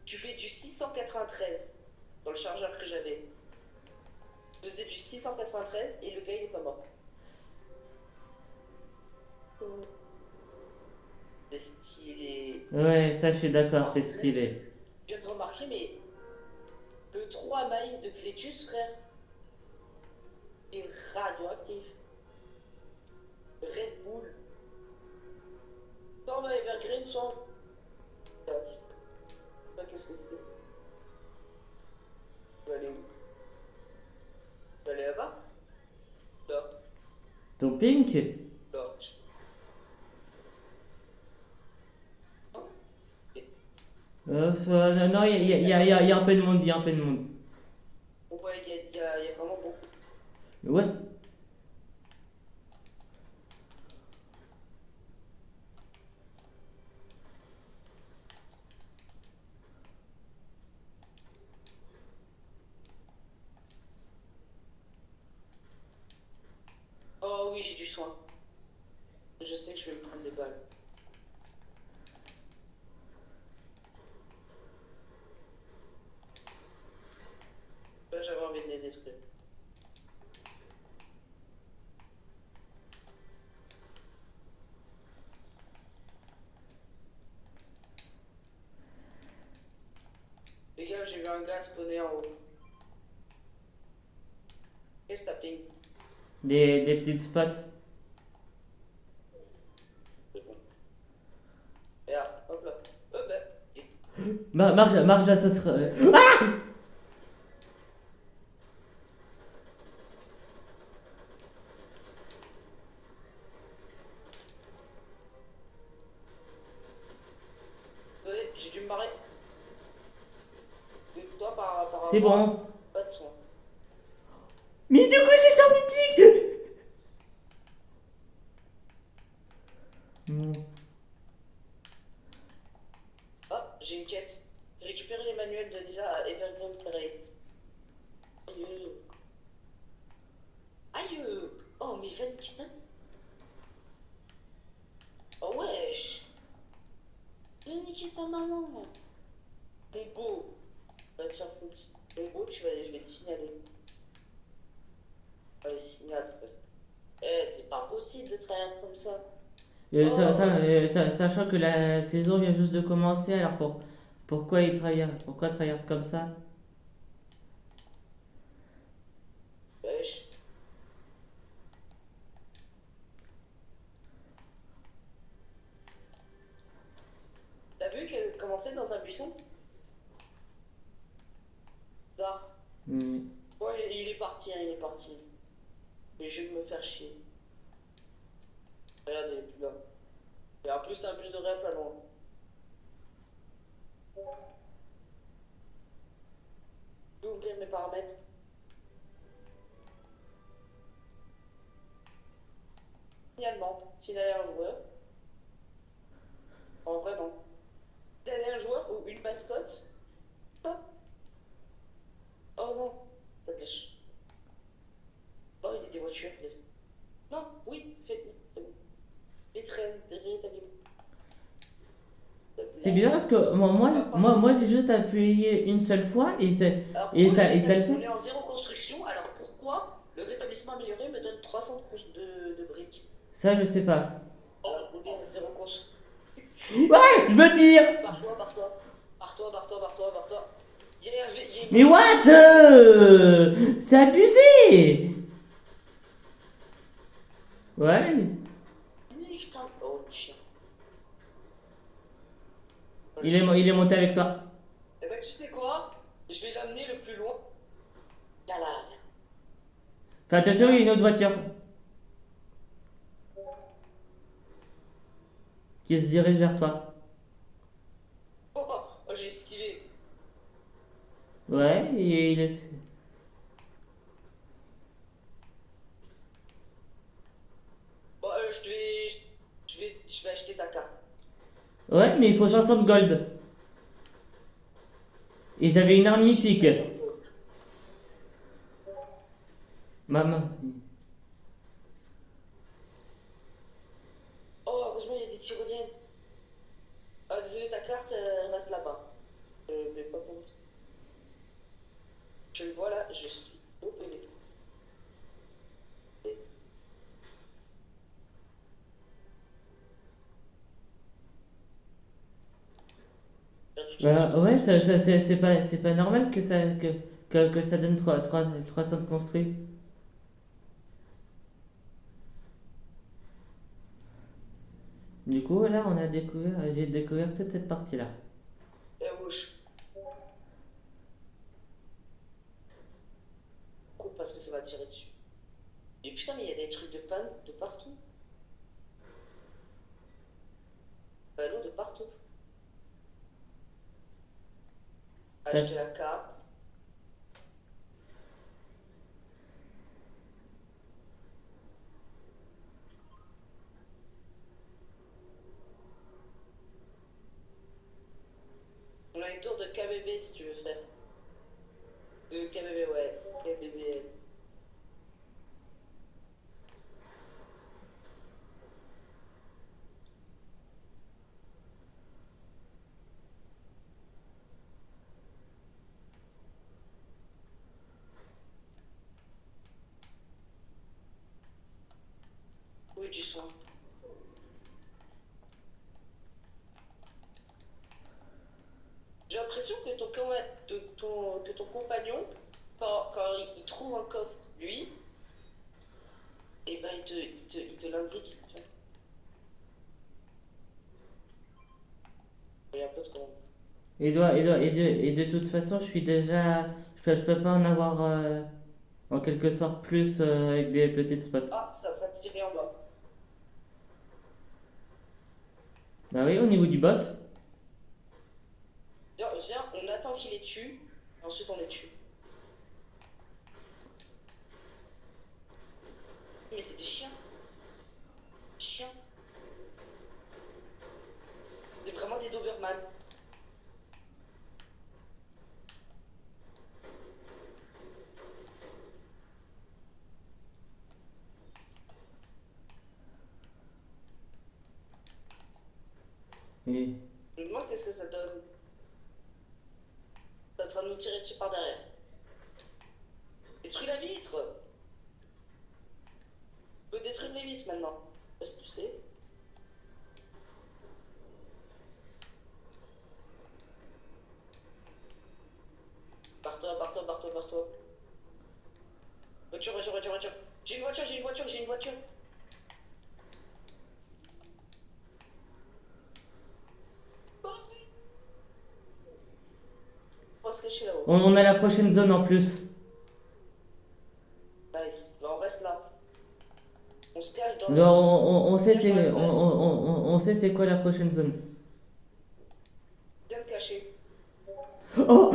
tu fais du 693 dans le chargeur que j'avais. Je faisais du 693 et le gars il est pas mort. C'est stylé. Ouais, ça, je suis d'accord, c'est stylé. Je viens de remarquer, mais le 3 maïs de Clétus, frère, est radioactif. Red Bull. Soit on va Evergreen, soit on... Je sais pas qu'est-ce que c'est. Je vais aller où? Je vais aller là-bas? Là. Ton pink? Là. Non, il y a un peu de monde, il y a un peu de monde. Ouais, il y a vraiment beaucoup. Ouais. Oh oui, j'ai du soin. Je sais que je vais me prendre des balles. Là, j'avais envie de les détruire. Les gars, j'ai vu un gars spawner en haut. Qu'est-ce que t'as ping? Des petites spots. C'est bon. Et là, hop là. Hop là. Marche là, ça sera. Désolé, j'ai dû me barrer. Toi, par C'est bon. pas de soin. Mais du coup, j'ai 100 mythiques. Non. Ah, j'ai une quête. Récupérer les manuels de Lisa à Evergreen Terrace. Aïe. Aïe. Oh, mais Van Kitten. Oh, wesh. Je vais niquer ta maman. T'es beau. Va te faire foutre. T'es beau, je vais te signaler. Allez, signale, frère. Eh, c'est pas possible de travailler comme ça. Sachant que la saison vient juste de commencer, alors pourquoi tryhard comme ça? Wesh. T'as vu comment avancé dans un buisson? Tard. Hmm. Ouais, il est parti, hein, il est parti. Mais je vais me faire chier. Regarde, il est plus là. Et en plus, t'as un bus de rêve pas loin. Je vais ouvrir mes paramètres. Finalement, signaler un joueur. En vrai, non. Signaler un joueur ou une mascotte. Hop. Oh non, ça gâche. Oh, il y a des voitures. Non, oui, faites-le. C'est bon. Vite, rétablis-vous. C'est bizarre parce que moi j'ai juste appuyé une seule fois et, Alors, et pourquoi ça, et ça le on fait. est en zéro construction, alors pourquoi le rétablissement amélioré me donne 300 de briques? Ça, je sais pas. Alors, on est en zéro construction. Ouais, je me tire. Barre-toi, barre-toi. Barre-toi, barre-toi, barre-toi, barre-toi. Il y a une Mais what c'est abusé. Ouais. Putain. Oh, le chien. Il est monté avec toi. Eh ben, tu sais quoi? Je vais l'amener le plus loin. Viens là, viens. Fais attention, il y a une autre voiture qui se dirige vers toi. Oh, oh, oh, j'ai esquivé. Ouais, et il est... Bon, je vais acheter ta carte. Ouais, mais il faut 500 gold. Et j'avais une arme mythique. Maman. Oh, heureusement, il y a des tyroliennes. Ah, désolé, ta carte, elle reste là-bas. Mais pas pour toi. Je le vois là, je suis au PV. Bah ouais, c'est pas normal que que ça donne 300 de construit. Du coup, là, j'ai découvert toute cette partie-là. La gauche. Coupe parce que ça va tirer dessus. Et putain, mais il y a des trucs de panne de partout. Panneaux de partout. Acheter la carte. On a une tour de KBB si tu veux faire. De KBB, ouais. KBB. Oui, du soin. J'ai l'impression que que ton compagnon, quand il trouve un coffre, lui, et ben il te l'indique. Tu vois. Il est un peu trop. Et de toute façon, je suis déjà... je peux pas en avoir en quelque sorte plus avec des petites spots. Ah, ça va tirer en bas. Bah oui, au niveau du boss. Viens, on attend qu'il les tue, et ensuite on les tue. Mais c'est des chiens. Chiens. C'est vraiment des Doberman. Et... Je me demande qu'est-ce que ça donne. T'es en train de nous tirer dessus par derrière. Détruis la vitre. Tu peux détruire les vitres maintenant. Est-ce que tu sais? Barre-toi, barre-toi, barre-toi, barre-toi. Voiture, voiture, voiture, voiture. J'ai une voiture, j'ai une voiture, j'ai une voiture. On a la prochaine zone en plus. Nice. Bah, on reste là. On se cache dans. Non, on sait on sait c'est quoi la prochaine zone. Bien te cacher. Oh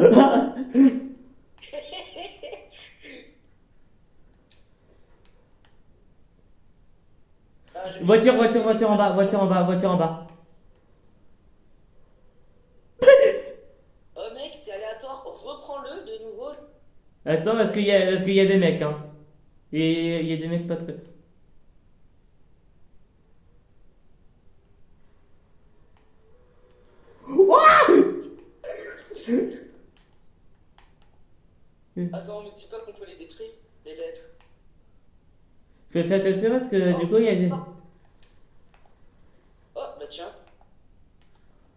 Ah, voiture en bas, voiture en bas. Oh mec, c'est aléatoire. Reprends-le de nouveau. Attends, parce qu'il y a des mecs, hein. Et il y a des mecs pas très... Attends, mais tu sais pas qu'on peut les détruire, les lettres. Fais attention parce que du coup, il y a des... Oh, bah tiens.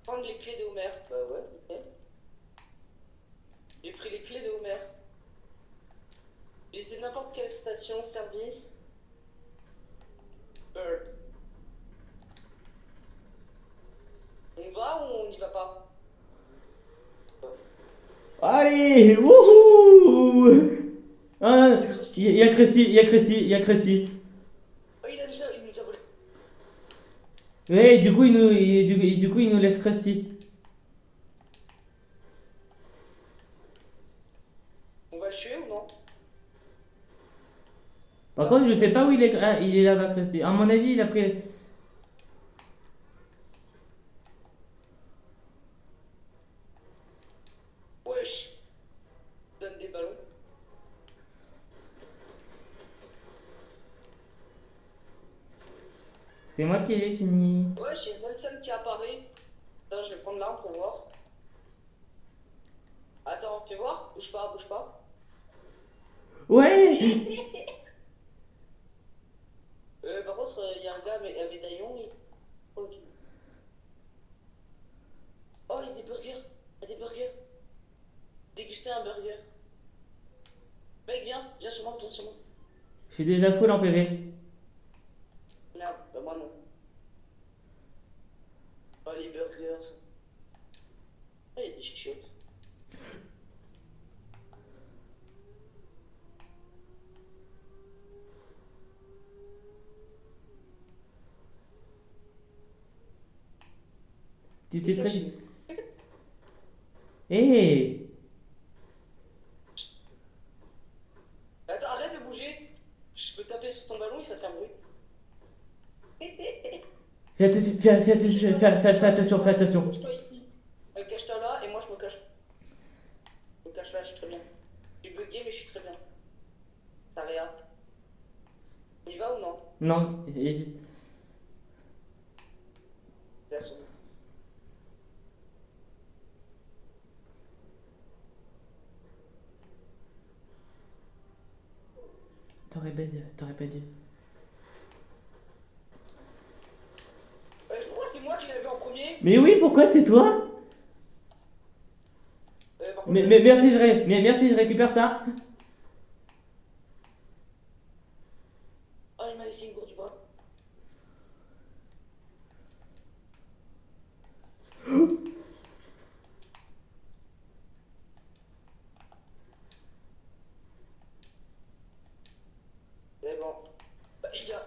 Prendre les clés de Homer. Bah ouais, nickel. J'ai pris les clés de Homer. Visiter n'importe quelle station, service. Bird. On va ou on n'y va pas? Allez, wouhou! Ah, il y a Krusty. Oh, il nous a volé. Ouais, du coup, du coup, il nous laisse Krusty. On va le tuer ou non? Par contre, je sais pas où il est. Ah, il est là-bas, Krusty. À mon avis, il a pris. Wesh. Donne des ballons. C'est moi qui l'ai fini. Wesh, il y a Nelson qui apparaît. Attends, je vais prendre l'arme pour voir. Attends, fais voir. Bouge pas, bouge pas. Ouais! Par contre, il y a un gars avec un médaillon. Ok. Oh, il y a des burgers. Il y a des burgers. Déguster un burger. Mec, viens sur moi, viens sur moi. Je suis déjà full en PV. Merde, bah moi non. Oh, les burgers. Oh, il y a des chiottes. Tu sais très. Hé! Attends, arrête de bouger. Je peux taper sur ton ballon et ça fait un bruit. Fais attention, fais attention. Cache-toi ici. Cache-toi là et moi je me cache. Je me cache là, je suis très bien. Je suis bugué mais je suis très bien. T'as rien. On y va ou non? Non, évite. Bien sûr. T'aurais pas dû. Je crois que c'est moi qui l'avais en premier. Mais oui, pourquoi c'est toi? Par contre, Mais merci, je récupère ça. Oh, il m'a laissé une gourde du bras. C'est bon. Bah, il y a.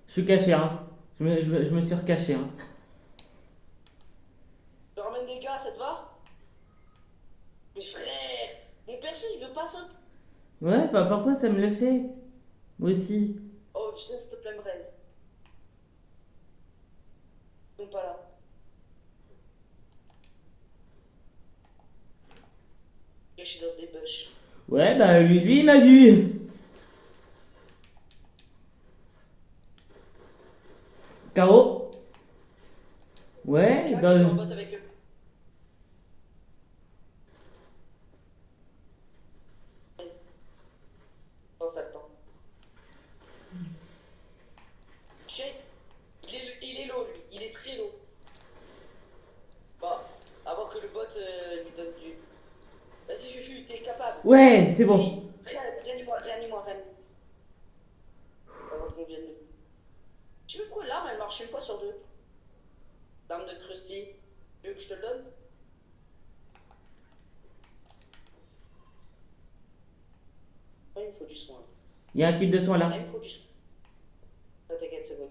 Je suis caché, hein. Je me suis recaché, hein. Je ramène des gars, ça te va? Mais frère, mon perso il veut pas ça. Ouais, bah pourquoi ça me le fait? Moi aussi. Oh, viens s'il te plaît, me raise. Ils sont pas là. Caché dans des bush. Ouais, bah lui il m'a vu. KO. Ouais, Là, je suis en dans... botte avec eux. Raise. Pense à le temps. Shake. Il est low, lui. Il est très low. Bah, avant que le bot lui donne du. Vas-y, Fufu, t'es capable. Ouais, c'est bon. Réanime-moi. Avant qu'on vienne. Tu veux quoi, l'arme, elle marche une fois sur deux. L'arme de Krusty. Tu veux que je te le donne? Ouais, il me faut du soin. Il y a un kit de soins Ah, là. il me faut du soin. Ah, t'inquiète, c'est bon.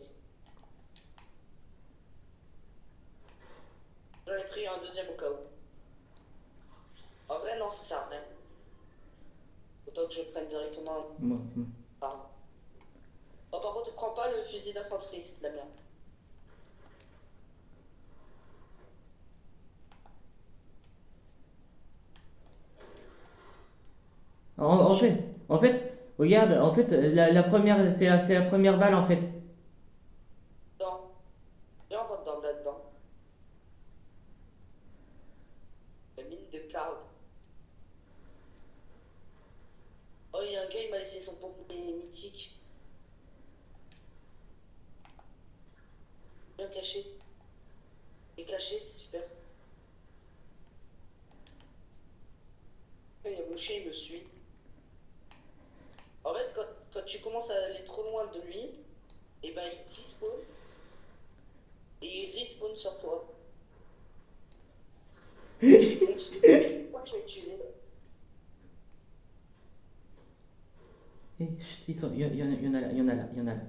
J'en ai pris un deuxième au cas où. En vrai, non, ça sert à rien. Autant que je prenne directement Bon, un. Oh, par contre, prends pas le fusil d'infanterie, c'est de la merde. En fait, regarde, en fait, la première, c'est la première balle en fait. Dedans. Viens, on rentre là-dedans. La mine de Karl. Oh, il y a un gars, il m'a laissé son pompier mythique. Bien caché. Et caché, c'est super. Il y a mon chien, il me suit. En fait, quand tu commences à aller trop loin de lui, et ben il despawn et il respawn sur toi. Pourquoi tu l'as utilisé? Eh, chut, il y en a là, il y en a là, il y en a là.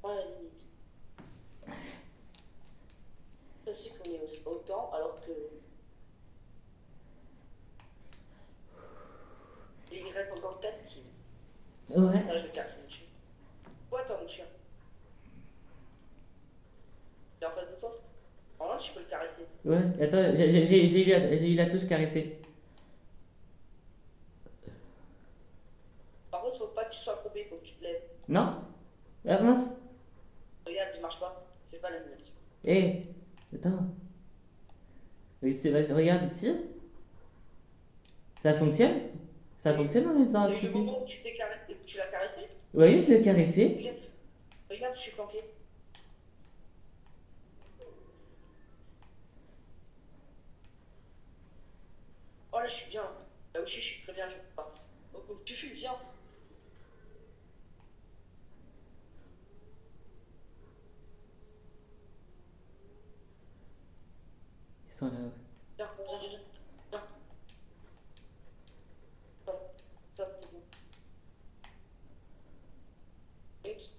Moi, à la limite. Ça se fait qu'on est autant alors que. Et il reste encore 4 teams. Ouais. Là, je vais caresser mon chien. Quoi, toi, mon chien? Il est en face de toi? En vrai, tu peux le caresser. Ouais, attends, j'ai eu la touche caressée. Par contre, faut pas que tu sois courbé, faut que tu te lèves. Non? Ah mince. Regarde, il marche pas. Fais pas l'animation. Eh, attends. Oui, regarde ici. Ça fonctionne? Ça fonctionne en étant Il y a eu le accroupi? moment où tu t'es caressé, tu l'as caressé? Oui, je l'ai caressé. Regarde, regarde, je suis planqué. Oh là, je suis bien. Là où je suis très bien, je peux pas. Oh, oh, tu fuis, viens. Ils sont là. Ouais. Viens, viens, viens, viens. Viens. Stop, stop, c'est bon. Vite.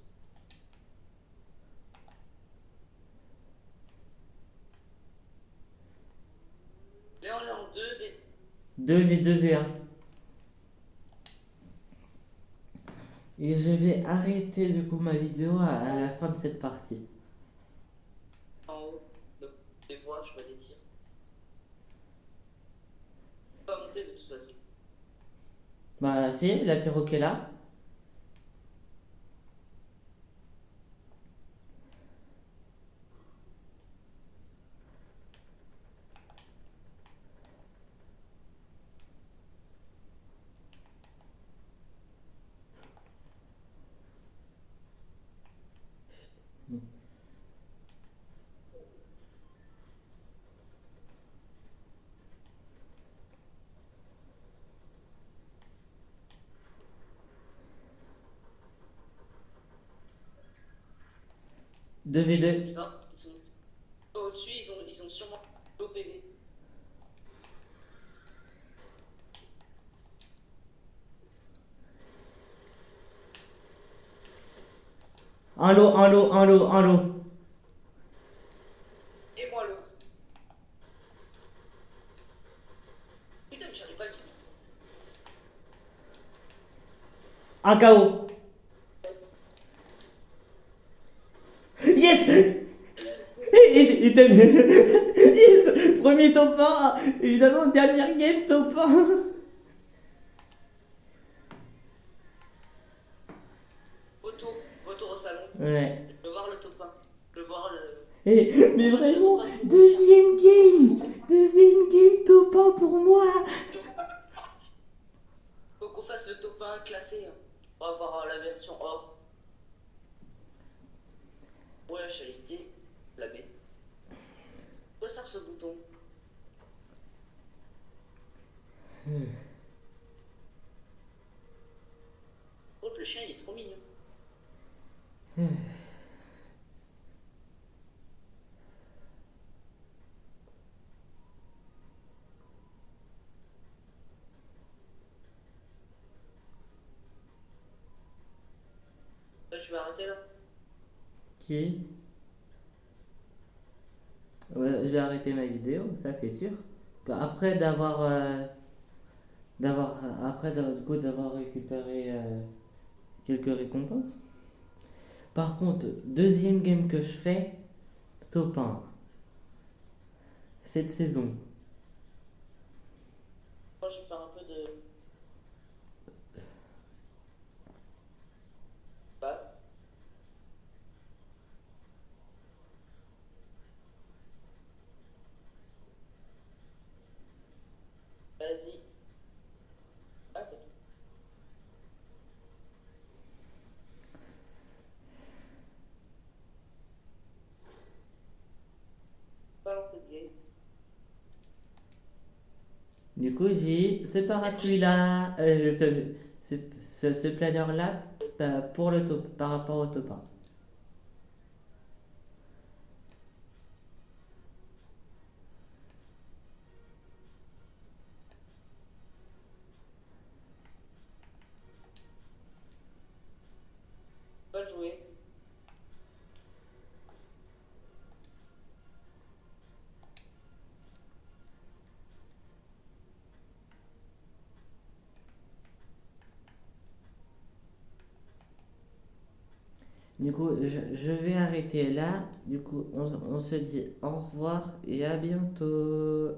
Là, on est en 2 v 2v2v1. Et je vais arrêter du coup ma vidéo à la fin de cette partie. en haut. Donc, les voix, je vois des tirs. Pas monter de toute façon. Bah si, la Tiro qui est là. Deux v deux. Il va. Ils sont au-dessus, ils ont sûrement l'OPV. Un lot, un lot, un lot, un lot. Et moi, l'eau. Putain, mais j'arrive pas à le viser. Un KO. Yes! Et t'as yes! Premier top 1! Évidemment, dernière game top 1! Retour au salon. Ouais. Je veux voir le top 1. Je veux voir le. Eh, mais vraiment, deuxième game top 1 pour moi! Faut qu'on fasse le top 1 classé. Hein. On va voir la version or. Ouais, je suis resté. La B. Quoi sert ce bouton? Oh, le chien, il est trop mignon. Je vais arrêter là. Qui? Ouais, je vais arrêter ma vidéo, ça c'est sûr. Après du coup d'avoir récupéré quelques récompenses. Par contre, deuxième game que je fais, top 1 cette saison. Moi, je vais faire un peu de basse. Vas-y. Ah, t'as pas lancé de game. Du coup, j'ai ce parapluie là, ce planeur là pour le top, par rapport au top 1. Pas jouer. Du coup, je vais arrêter là. Du coup, on se dit au revoir et à bientôt.